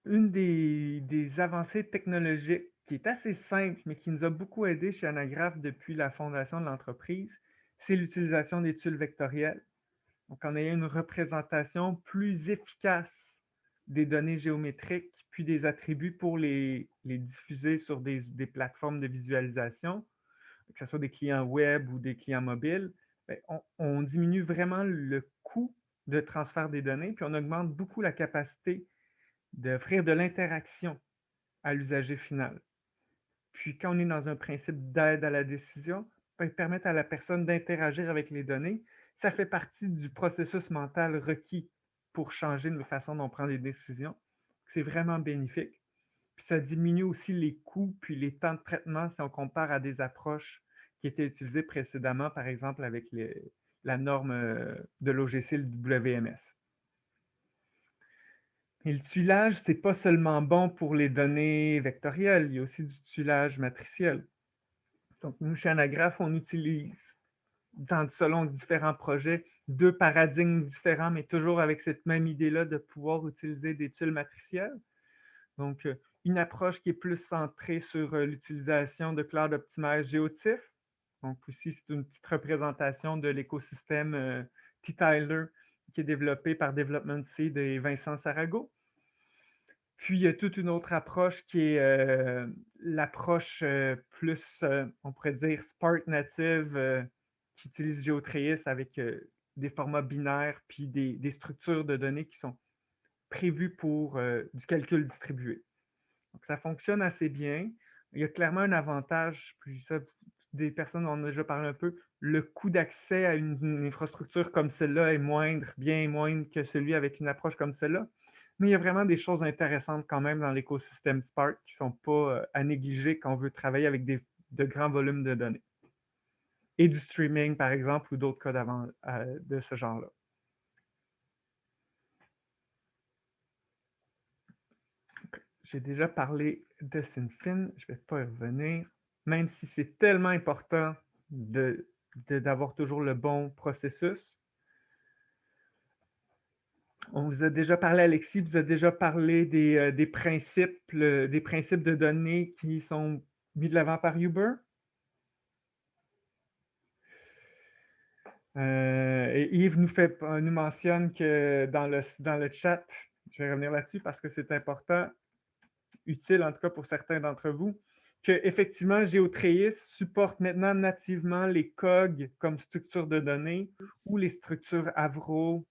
[SPEAKER 6] Une des avancées technologiques qui est assez simple, mais qui nous a beaucoup aidé chez Anagraph depuis la fondation de l'entreprise, c'est l'utilisation des tuiles vectorielles. Donc, en ayant une représentation plus efficace des données géométriques, puis des attributs pour les diffuser sur des plateformes de visualisation, que ce soit des clients web ou des clients mobiles, on diminue vraiment le coût de transfert des données, puis on augmente beaucoup la capacité d'offrir de l'interaction à l'usager final. Puis quand on est dans un principe d'aide à la décision, permettre à la personne d'interagir avec les données, ça fait partie du processus mental requis pour changer de façon dont on prend des décisions. C'est vraiment bénéfique. Puis ça diminue aussi les coûts puis les temps de traitement si on compare à des approches qui étaient utilisées précédemment, par exemple avec la norme de l'OGC, le WMS. Et le tuilage, ce n'est pas seulement bon pour les données vectorielles, il y a aussi du tuilage matriciel. Donc, nous, chez Anagraph, on utilise, selon différents projets, 2 paradigmes différents, mais toujours avec cette même idée-là de pouvoir utiliser des tuiles matricielles. Donc, une approche qui est plus centrée sur l'utilisation de Cloud Optimize GeoTIFF. Donc, ici, c'est une petite représentation de l'écosystème T-Tyler qui est développé par Development Seed et Vincent Sarago. Puis, il y a toute une autre approche qui est l'approche plus, on pourrait dire, Spark Native, qui utilise GeoTrace avec des formats binaires puis des structures de données qui sont prévues pour du calcul distribué. Donc, ça fonctionne assez bien. Il y a clairement un avantage, puis ça, des personnes en ont déjà parlé un peu, le coût d'accès à une infrastructure comme celle-là est moindre, bien moindre que celui avec une approche comme celle-là. Mais il y a vraiment des choses intéressantes quand même dans l'écosystème Spark qui ne sont pas à négliger quand on veut travailler avec de grands volumes de données. Et du streaming, par exemple, ou d'autres cas de ce genre-là. J'ai déjà parlé de Synfin, je ne vais pas y revenir, même si c'est tellement important d'avoir toujours le bon processus. On vous a déjà parlé, Alexis vous a déjà parlé des principes de données qui sont mis de l'avant par Uber. Et Yves nous mentionne que dans le chat, je vais revenir là-dessus parce que c'est important, utile en tout cas pour certains d'entre vous, qu'effectivement, GeoTrace supporte maintenant nativement les COG comme structure de données ou les structures Avro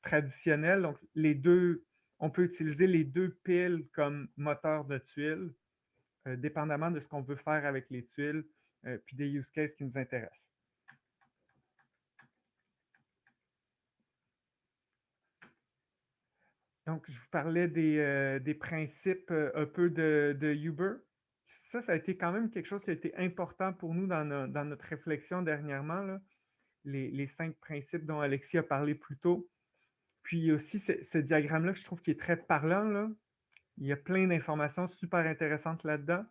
[SPEAKER 6] traditionnelles. Donc, on peut utiliser les 2 piles comme moteur de tuiles, dépendamment de ce qu'on veut faire avec les tuiles, puis des use cases qui nous intéressent. Donc, je vous parlais des principes un peu de Uber. Ça a été quand même quelque chose qui a été important pour nous dans notre réflexion dernièrement, là. Les 5 principes dont Alexis a parlé plus tôt. Puis aussi, ce diagramme-là, je trouve qu'il est très parlant, là. Il y a plein d'informations super intéressantes là-dedans.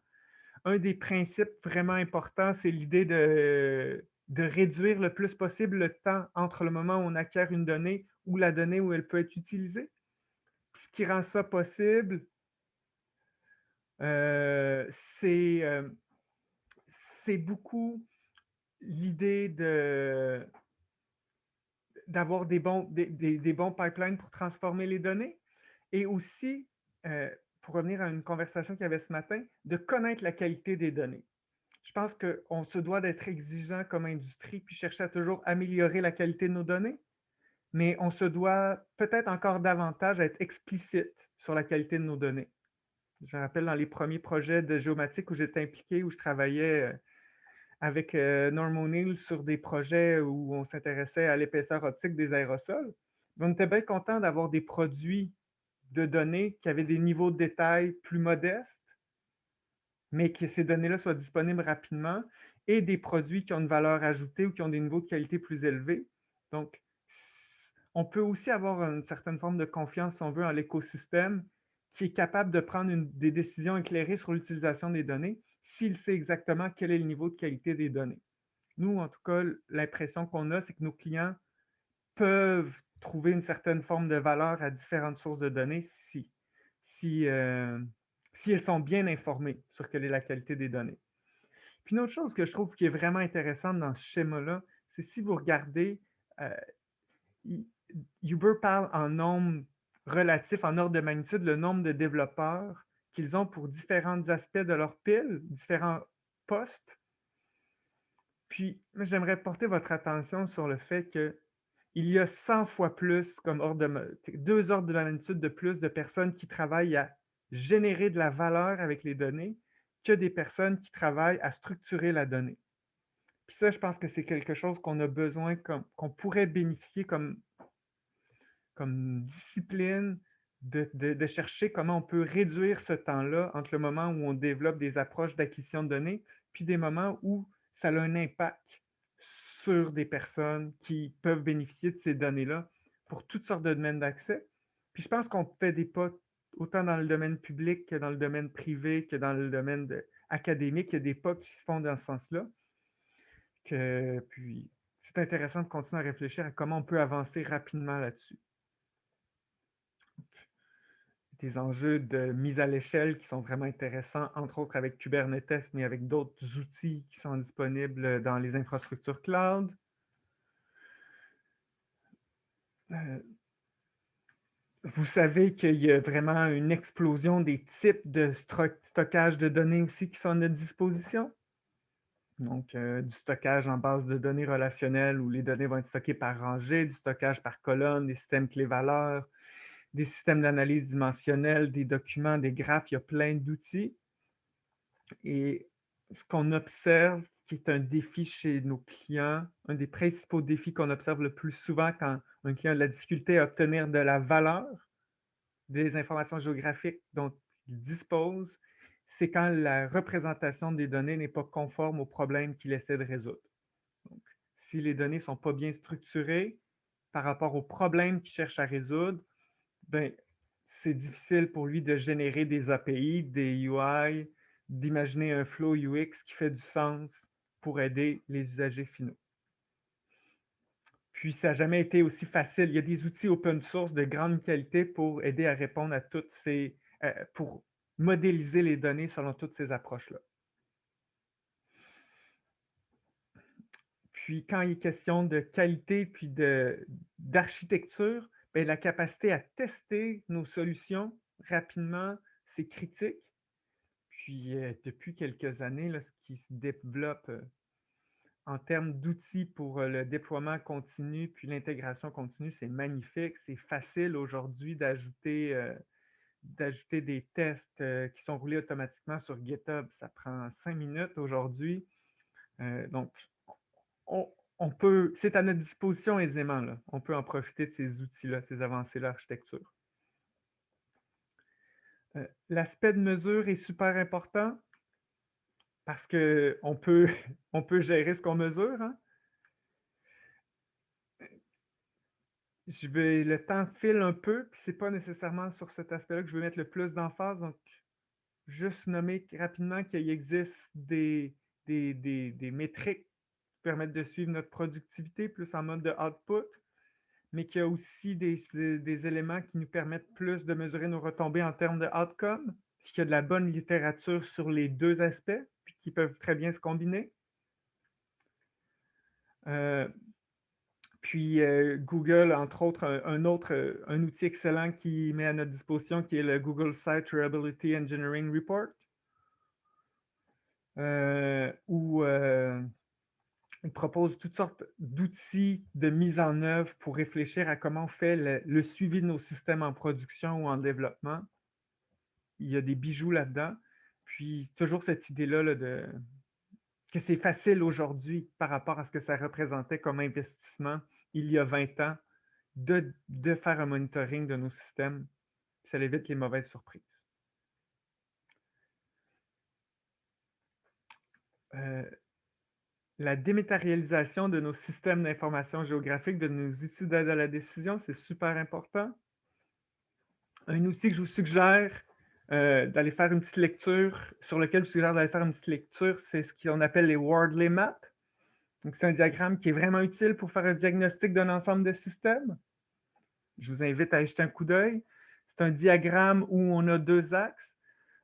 [SPEAKER 6] Un des principes vraiment importants, c'est l'idée de réduire le plus possible le temps entre le moment où on acquiert une donnée ou la donnée où elle peut être utilisée. Ce qui rend ça possible, c'est beaucoup l'idée d'avoir des bons pipelines pour transformer les données et aussi, pour revenir à une conversation qu'il y avait ce matin, de connaître la qualité des données. Je pense qu'on se doit d'être exigeant comme industrie puis chercher à toujours améliorer la qualité de nos données, mais on se doit peut-être encore davantage être explicite sur la qualité de nos données. Je me rappelle dans les premiers projets de géomatique où j'étais impliqué, où je travaillais avec Norm O'Neill sur des projets où on s'intéressait à l'épaisseur optique des aérosols. On était bien content d'avoir des produits de données qui avaient des niveaux de détail plus modestes, mais que ces données-là soient disponibles rapidement, et des produits qui ont une valeur ajoutée ou qui ont des niveaux de qualité plus élevés. Donc, on peut aussi avoir une certaine forme de confiance, si on veut, en l'écosystème qui est capable de prendre des décisions éclairées sur l'utilisation des données s'il sait exactement quel est le niveau de qualité des données. Nous, en tout cas, l'impression qu'on a, c'est que nos clients peuvent trouver une certaine forme de valeur à différentes sources de données si elles sont bien informées sur quelle est la qualité des données. Puis une autre chose que je trouve qui est vraiment intéressante dans ce schéma-là, c'est si vous regardez, Uber parle en nombre relatif, en ordre de magnitude, le nombre de développeurs qu'ils ont pour différents aspects de leur pile, différents postes. Puis, j'aimerais porter votre attention sur le fait qu'il y a 100 fois plus, comme deux ordres de magnitude de plus de personnes qui travaillent à générer de la valeur avec les données que des personnes qui travaillent à structurer la donnée. Puis ça, je pense que c'est quelque chose qu'on a besoin, qu'on pourrait bénéficier comme discipline, de chercher comment on peut réduire ce temps-là entre le moment où on développe des approches d'acquisition de données, puis des moments où ça a un impact sur des personnes qui peuvent bénéficier de ces données-là pour toutes sortes de domaines d'accès. Puis je pense qu'on fait des pas autant dans le domaine public que dans le domaine privé, que dans le domaine académique. Il y a des pas qui se font dans ce sens-là. Puis c'est intéressant de continuer à réfléchir à comment on peut avancer rapidement là-dessus. Des enjeux de mise à l'échelle qui sont vraiment intéressants, entre autres avec Kubernetes, mais avec d'autres outils qui sont disponibles dans les infrastructures cloud. Vous savez qu'il y a vraiment une explosion des types de stockage de données aussi qui sont à notre disposition. Donc, du stockage en base de données relationnelles où les données vont être stockées par rangée, du stockage par colonne, des systèmes clés-valeurs, des systèmes d'analyse dimensionnelle, des documents, des graphes, il y a plein d'outils. Et ce qu'on observe, qui est un défi chez nos clients, un des principaux défis qu'on observe le plus souvent quand un client a de la difficulté à obtenir de la valeur des informations géographiques dont il dispose, c'est quand la représentation des données n'est pas conforme au problème qu'il essaie de résoudre. Donc, si les données ne sont pas bien structurées par rapport au problème qu'il cherche à résoudre, ben, c'est difficile pour lui de générer des API, des UI, d'imaginer un flow UX qui fait du sens pour aider les usagers finaux. Puis, ça n'a jamais été aussi facile. Il y a des outils open source de grande qualité pour aider à répondre à toutes ces... pour modéliser les données selon toutes ces approches-là. Puis, quand il est question de qualité puis d'architecture, bien, la capacité à tester nos solutions rapidement, c'est critique. Puis, depuis quelques années, là, ce qui se développe en termes d'outils pour le déploiement continu puis l'intégration continue, c'est magnifique. C'est facile aujourd'hui d'ajouter des tests qui sont roulés automatiquement sur GitHub. Ça prend 5 minutes aujourd'hui. Donc, c'est à notre disposition aisément. Là. On peut en profiter de ces outils-là, ces avancées-là d'architecture. L'aspect de mesure est super important parce qu'on peut, on peut gérer ce qu'on mesure. Hein? Le temps file un peu, puis ce n'est pas nécessairement sur cet aspect-là que je veux mettre le plus d'emphase. Donc, juste nommer rapidement qu'il existe des métriques qui permettent de suivre notre productivité, plus en mode de output, mais qu'il y a aussi des éléments qui nous permettent plus de mesurer nos retombées en termes de outcome, puis qu'il y a de la bonne littérature sur les deux aspects, puis qui peuvent très bien se combiner. Puis Google, entre autres, un outil excellent qui met à notre disposition, qui est le Google Site Reliability Engineering Report, où il propose toutes sortes d'outils de mise en œuvre pour réfléchir à comment on fait le suivi de nos systèmes en production ou en développement. Il y a des bijoux là-dedans. Puis toujours cette idée-là que c'est facile aujourd'hui par rapport à ce que ça représentait comme investissement il y a 20 ans de faire un monitoring de nos systèmes. Ça évite les mauvaises surprises. La dématérialisation de nos systèmes d'information géographique, de nos outils d'aide à la décision, c'est super important. Un outil que je vous suggère d'aller faire une petite lecture, sur lequel je vous suggère d'aller faire une petite lecture, c'est ce qu'on appelle les Wordley Maps. Donc, c'est un diagramme qui est vraiment utile pour faire un diagnostic d'un ensemble de systèmes. Je vous invite à y jeter un coup d'œil. C'est un diagramme où on a deux axes.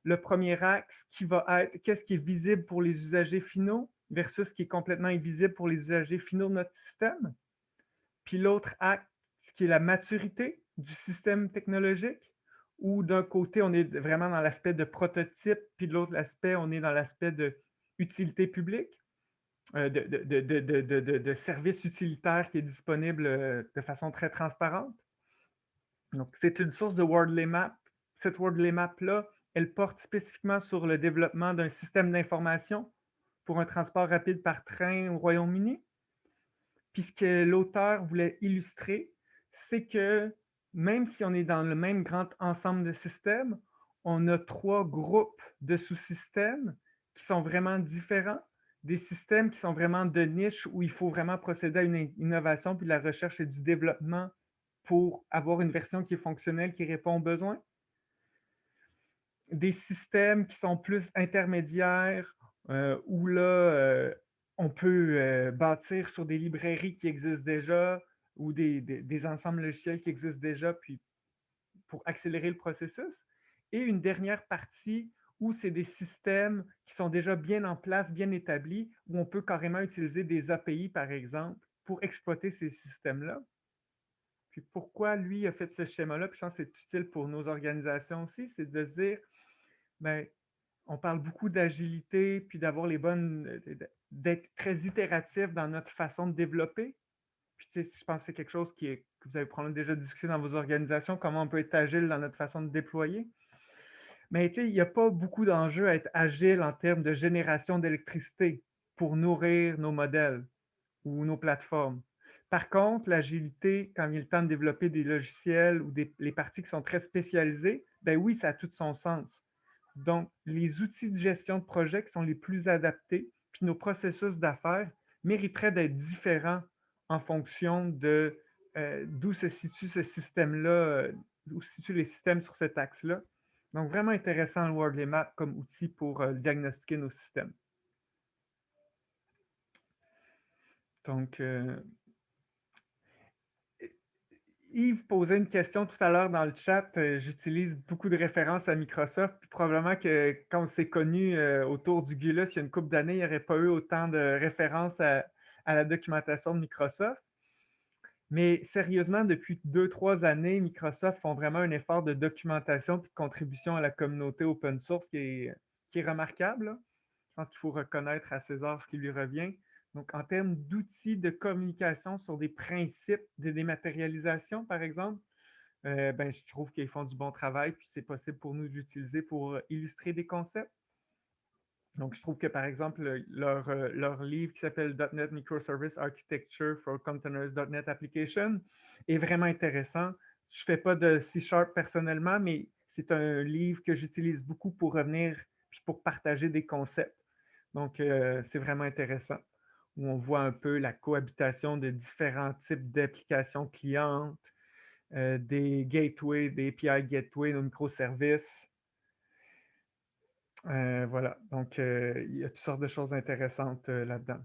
[SPEAKER 6] Le premier axe qui va être qu'est-ce qui est visible pour les usagers finaux versus ce qui est complètement invisible pour les usagers finaux de notre système. Puis l'autre axe qui est la maturité du système technologique, où d'un côté, on est vraiment dans l'aspect de prototype, puis de l'autre aspect, on est dans l'aspect de utilité publique, de service utilitaire qui est disponible de façon très transparente. Donc, c'est une source de Wordley Map. Cette Wordley Map-là, elle porte spécifiquement sur le développement d'un système d'information pour un transport rapide par train au Royaume-Uni. Puis ce que l'auteur voulait illustrer, c'est que même si on est dans le même grand ensemble de systèmes, on a trois groupes de sous-systèmes qui sont vraiment différents, des systèmes qui sont vraiment de niche où il faut vraiment procéder à une innovation puis de la recherche et du développement pour avoir une version qui est fonctionnelle, qui répond aux besoins. Des systèmes qui sont plus intermédiaires, où là, on peut bâtir sur des librairies qui existent déjà ou des ensembles logiciels qui existent déjà, puis pour accélérer le processus. Et une dernière partie où c'est des systèmes qui sont déjà bien en place, bien établis, où on peut carrément utiliser des API, par exemple, pour exploiter ces systèmes-là. Puis pourquoi lui a fait ce schéma-là, puis je pense que c'est utile pour nos organisations aussi, c'est de se dire, bien, on parle beaucoup d'agilité, puis d'avoir les bonnes, d'être très itératif dans notre façon de développer. Puis tu sais, je pense que c'est quelque chose que vous avez probablement déjà discuté dans vos organisations, comment on peut être agile dans notre façon de déployer. Mais tu sais, il n'y a pas beaucoup d'enjeux à être agile en termes de génération d'électricité pour nourrir nos modèles ou nos plateformes. Par contre, l'agilité, quand il est le temps de développer des logiciels ou les parties qui sont très spécialisées, ben oui, ça a tout son sens. Donc, les outils de gestion de projet qui sont les plus adaptés, puis nos processus d'affaires mériteraient d'être différents en fonction de d'où se situe ce système-là, où se situent les systèmes sur cet axe-là. Donc, vraiment intéressant le Wordley Map comme outil pour diagnostiquer nos systèmes. Donc, Yves posait une question tout à l'heure dans le chat. J'utilise beaucoup de références à Microsoft. Puis probablement que quand on s'est connu autour du GULUS il y a une couple d'années, il n'y aurait pas eu autant de références à la documentation de Microsoft. Mais sérieusement, depuis 2-3 années, Microsoft font vraiment un effort de documentation et de contribution à la communauté open source qui est remarquable, là. Je pense qu'il faut reconnaître à César ce qui lui revient. Donc, en termes d'outils de communication sur des principes de dématérialisation, par exemple, ben, je trouve qu'ils font du bon travail, puis c'est possible pour nous d'utiliser pour illustrer des concepts. Donc, je trouve que, par exemple, leur livre qui s'appelle .NET Microservice Architecture for Containers.NET Application est vraiment intéressant. Je ne fais pas de C# personnellement, mais c'est un livre que j'utilise beaucoup pour revenir puis pour partager des concepts. Donc, c'est vraiment intéressant, où on voit un peu la cohabitation de différents types d'applications clientes, des gateways, des API gateways, nos microservices. Voilà, donc il y a toutes sortes de choses intéressantes là-dedans.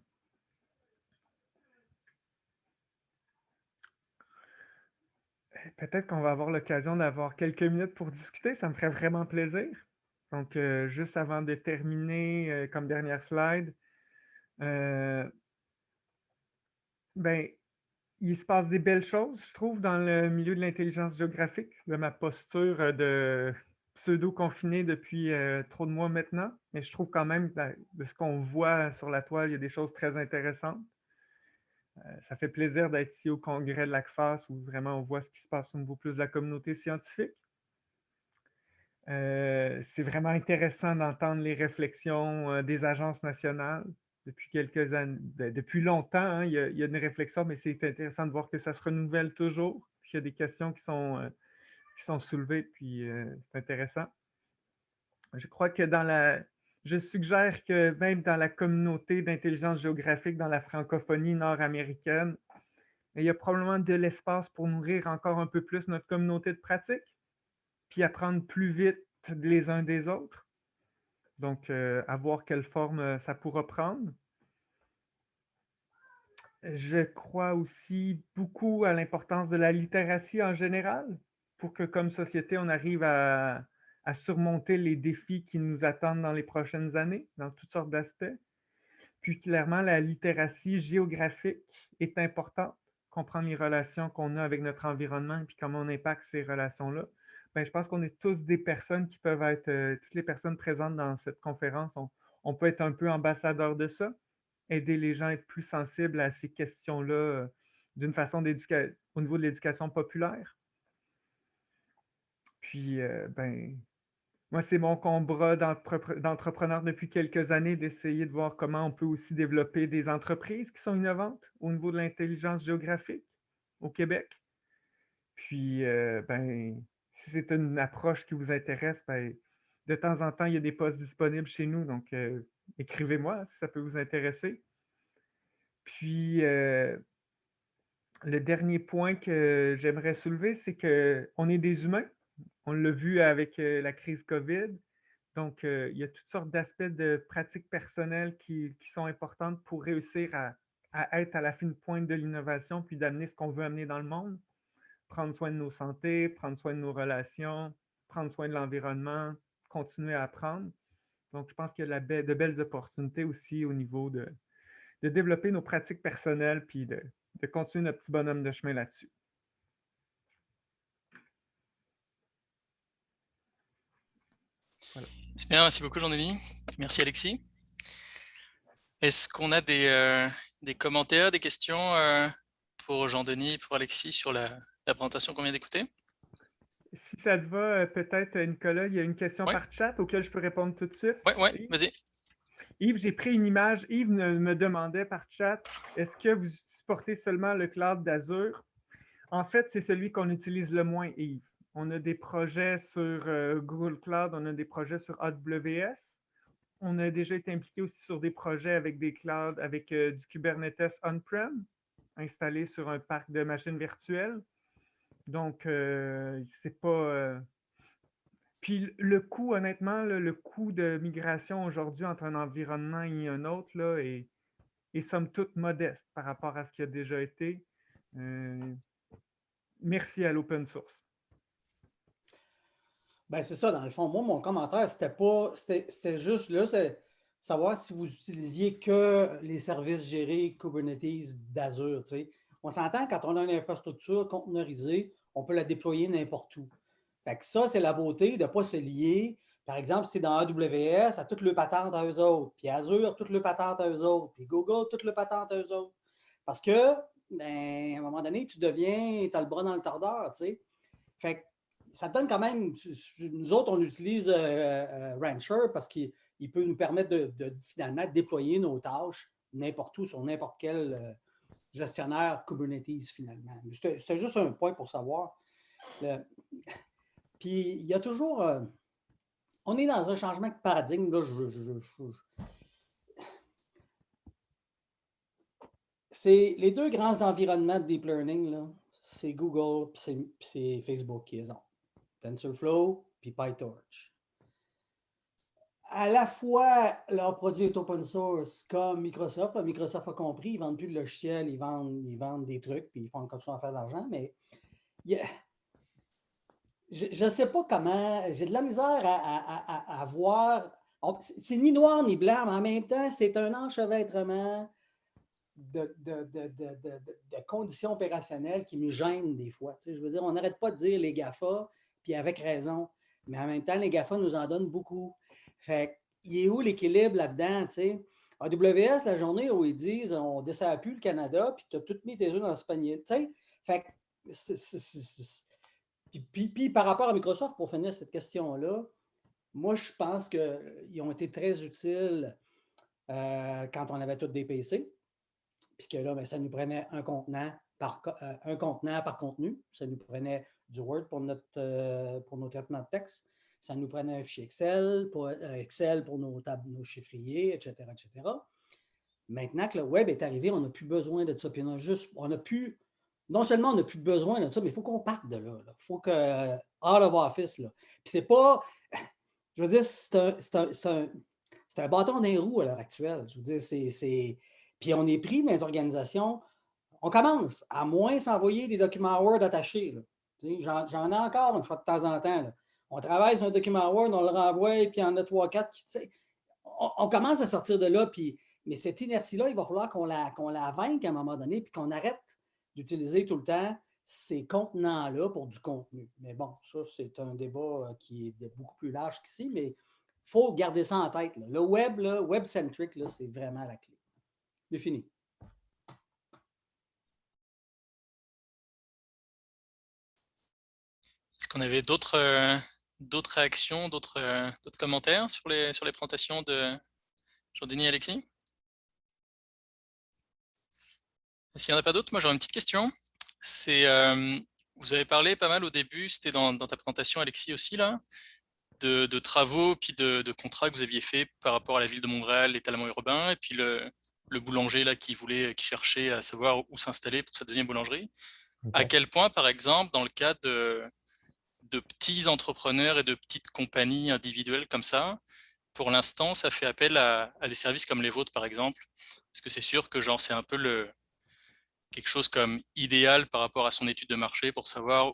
[SPEAKER 6] Peut-être qu'on va avoir l'occasion d'avoir quelques minutes pour discuter, ça me ferait vraiment plaisir. Donc, juste avant de terminer, comme dernière slide, ben, il se passe des belles choses, je trouve, dans le milieu de l'intelligence géographique, de ma posture de pseudo-confiné depuis trop de mois maintenant. Mais je trouve quand même, de ce qu'on voit sur la toile, il y a des choses très intéressantes. Ça fait plaisir d'être ici au congrès de l'ACFAS où vraiment on voit ce qui se passe au niveau plus de la communauté scientifique. C'est vraiment intéressant d'entendre les réflexions des agences nationales. Depuis quelques années, depuis longtemps, hein, il y a une réflexion, mais c'est intéressant de voir que ça se renouvelle toujours, puis qu'il y a des questions qui sont soulevées, puis c'est intéressant. Je crois que je suggère que même dans la communauté d'intelligence géographique dans la francophonie nord-américaine, il y a probablement de l'espace pour nourrir encore un peu plus notre communauté de pratique, puis apprendre plus vite les uns des autres. Donc, à voir quelle forme ça pourra prendre. Je crois aussi beaucoup à l'importance de la littératie en général pour que, comme société, on arrive à surmonter les défis qui nous attendent dans les prochaines années, dans toutes sortes d'aspects. Puis clairement, la littératie géographique est importante. Comprendre les relations qu'on a avec notre environnement et puis comment on impacte ces relations-là. Ben, je pense qu'on est tous des personnes qui peuvent être, toutes les personnes présentes dans cette conférence, on peut être un peu ambassadeur de ça, aider les gens à être plus sensibles à ces questions-là d'une façon au niveau de l'éducation populaire. Puis, ben, moi, c'est mon combat d'entrepreneur depuis quelques années d'essayer de voir comment on peut aussi développer des entreprises qui sont innovantes au niveau de l'intelligence géographique au Québec. Puis, ben, si c'est une approche qui vous intéresse, ben, de temps en temps, il y a des postes disponibles chez nous, donc écrivez-moi si ça peut vous intéresser. Puis, le dernier point que j'aimerais soulever, c'est qu'on est des humains. On l'a vu avec la crise COVID. Donc, il y a toutes sortes d'aspects de pratiques personnelles qui sont importantes pour réussir à être à la fine pointe de l'innovation puis d'amener ce qu'on veut amener dans le monde. Prendre soin de nos santé, prendre soin de nos relations, prendre soin de l'environnement, continuer à apprendre. Donc, je pense qu'il y a de belles opportunités aussi au niveau de développer nos pratiques personnelles puis de continuer notre petit bonhomme de chemin là-dessus.
[SPEAKER 2] Voilà. C'est bien, merci beaucoup Jean-Denis. Merci Alexis. Est-ce qu'on a des commentaires, des questions pour Jean-Denis, pour Alexis sur la présentation qu'on vient d'écouter?
[SPEAKER 6] Si ça te va, peut-être Nicolas, il y a une question par chat auquel je peux répondre tout de suite.
[SPEAKER 2] Oui, vas-y.
[SPEAKER 6] Yves, j'ai pris une image. Yves me demandait par chat, est-ce que vous supportez seulement le cloud d'Azure? En fait, c'est celui qu'on utilise le moins, Yves. On a des projets sur Google Cloud, on a des projets sur AWS. On a déjà été impliqué aussi sur des projets avec des clouds, avec du Kubernetes on-prem, installé sur un parc de machines virtuelles. Donc, c'est pas... Puis le coût, honnêtement, là, le coût de migration aujourd'hui entre un environnement et un autre là, est somme toute modeste par rapport à ce qui a déjà été. Merci à l'open source.
[SPEAKER 5] Ben, c'est ça, dans le fond. Moi, mon commentaire, c'était juste là, c'est savoir si vous utilisiez que les services gérés Kubernetes d'Azure. On s'entend, quand on a une infrastructure conteneurisée, on peut la déployer n'importe où. Fait que ça, c'est la beauté de ne pas se lier. Par exemple, c'est dans AWS, à toutes les patentes à eux autres, puis Azure, toutes les patentes à eux autres, puis Google, toutes les patentes à eux autres. Parce que, ben, à un moment donné, tu as le bras dans le tordeur, tu sais. Fait que ça donne quand même, nous autres, on utilise Rancher parce qu'il peut nous permettre de finalement déployer nos tâches n'importe où, sur n'importe quel gestionnaire Kubernetes, finalement. C'était juste un point pour savoir. Puis, il y a toujours... on est dans un changement de paradigme. Là, c'est les deux grands environnements de deep learning, là, c'est Google et c'est Facebook qui les ont. TensorFlow puis PyTorch. À la fois, leur produit est open source comme Microsoft. Là, Microsoft a compris, ils ne vendent plus de logiciels, ils vendent des trucs, puis ils font comme ça en faire de l'argent, mais je ne sais pas comment, j'ai de la misère à voir. C'est ni noir ni blanc, mais en même temps, c'est un enchevêtrement de conditions opérationnelles qui me gênent des fois. Je veux dire, on n'arrête pas de dire les GAFA, puis avec raison, mais en même temps, les GAFA nous en donnent beaucoup. Fait il est où l'équilibre là-dedans, tu sais? AWS, la journée où ils disent on ne dessert plus le Canada, puis tu as tout mis tes œufs dans ce panier, tu sais? Fait puis par rapport à Microsoft, pour finir cette question-là, moi, je pense qu'ils ont été très utiles quand on avait tous des PC, puis que là, ben, ça nous prenait un contenant par contenu. Ça nous prenait du Word pour nos traitements de texte. Ça nous prenait un fichier Excel pour nos chiffriers, etc., etc. Maintenant que le web est arrivé, on n'a plus besoin de ça. Puis non seulement on n'a plus besoin de ça, mais il faut qu'on parte de là. Il faut que out of office. Là. Puis c'est pas. Je veux dire, c'est un bâton dans les roues à l'heure actuelle. Je veux dire, Puis on est pris dans les organisations, on commence à moins s'envoyer des documents Word attachés. Là. J'en ai encore une fois de temps en temps. Là. On travaille sur un document Word, on le renvoie, puis il y en a 3-4 qui. On commence à sortir de là, puis, mais cette inertie-là, il va falloir qu'on la vainque à un moment donné, puis qu'on arrête d'utiliser tout le temps ces contenants-là pour du contenu. Mais bon, ça, c'est un débat qui est beaucoup plus large qu'ici, mais il faut garder ça en tête. Là. Le web, web-centric, c'est vraiment la clé. C'est fini.
[SPEAKER 2] Est-ce qu'on avait d'autres réactions, d'autres commentaires sur les présentations de Jean-Denis et Alexis? S'il n'y en a pas d'autres, moi j'aurais une petite question. Vous avez parlé pas mal au début, c'était dans ta présentation Alexis aussi, là, de travaux puis de contrats que vous aviez fait par rapport à la ville de Montréal, l'étalement urbain, et puis le boulanger là, qui cherchait à savoir où s'installer pour sa deuxième boulangerie. Okay. À quel point, par exemple, dans le cas de petits entrepreneurs et de petites compagnies individuelles comme ça, pour l'instant, ça fait appel à des services comme les vôtres, par exemple, parce que c'est sûr que genre c'est un peu quelque chose comme idéal par rapport à son étude de marché pour savoir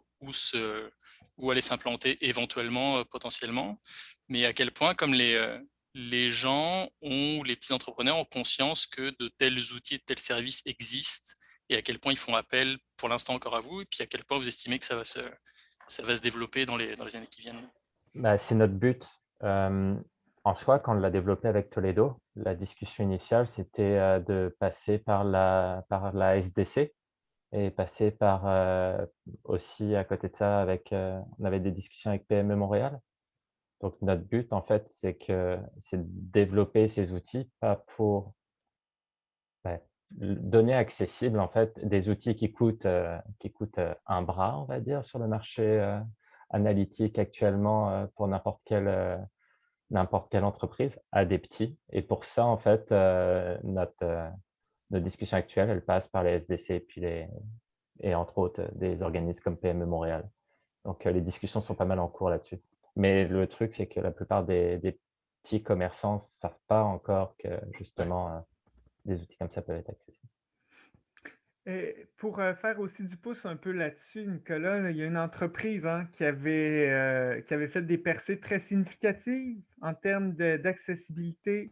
[SPEAKER 2] où aller s'implanter éventuellement, potentiellement, mais à quel point comme les gens les petits entrepreneurs ont conscience que de tels outils, de tels services existent et à quel point ils font appel pour l'instant encore à vous et puis à quel point vous estimez que ça va se développer dans les années qui viennent.
[SPEAKER 7] Bah, c'est notre but. En soi, quand on l'a développé avec Toledo, la discussion initiale, c'était de passer par la SDC et passer par aussi à côté de ça, on avait des discussions avec PME Montréal. Donc, notre but, en fait, c'est de développer ces outils, pas pour donner accessible, en fait, des outils qui coûtent un bras, on va dire, sur le marché analytique actuellement pour n'importe quelle entreprise à des petits. Et pour ça, en fait, notre discussion actuelle, elle passe par les SDC et entre autres des organismes comme PME Montréal. Donc, les discussions sont pas mal en cours là-dessus. Mais le truc, c'est que la plupart des petits commerçants ne savent pas encore que, justement, des outils comme ça peuvent être accessibles.
[SPEAKER 6] Et pour faire aussi du pouce un peu là-dessus, Nicolas, là, il y a une entreprise qui avait fait des percées très significatives en termes d'accessibilité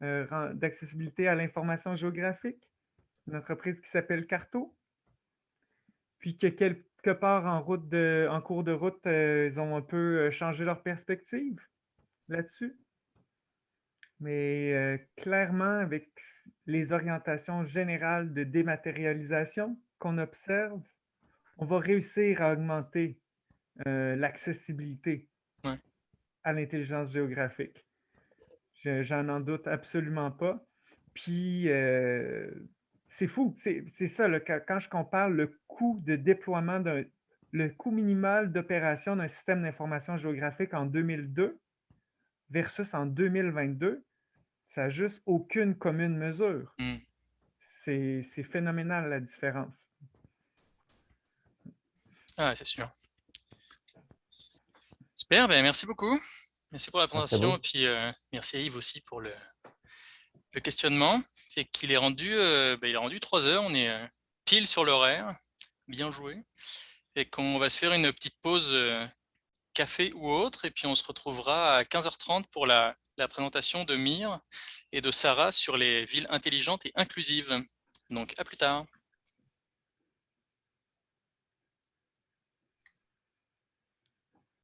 [SPEAKER 6] à l'information géographique. Une entreprise qui s'appelle Carto. Puis que quelque part en cours de route, ils ont un peu changé leur perspective là-dessus. Mais clairement, avec les orientations générales de dématérialisation qu'on observe, on va réussir à augmenter l'accessibilité à l'intelligence géographique. J'en doute absolument pas. Puis, c'est fou. C'est ça, là, quand je compare le coût de déploiement, le coût minimal d'opération d'un système d'information géographique en 2002 versus en 2022, ça n'a juste aucune commune mesure. C'est phénoménal la différence.
[SPEAKER 2] Ah, c'est sûr. Super, ben merci beaucoup. Merci pour la présentation et puis merci à Yves aussi pour le questionnement. Et qu'il est rendu, il est rendu 3 heures, on est pile sur l'horaire, bien joué. Et qu'on va se faire une petite pause café ou autre et puis on se retrouvera à 15h30 pour la présentation de Mire et de Sarah sur les villes intelligentes et inclusives. Donc à plus tard.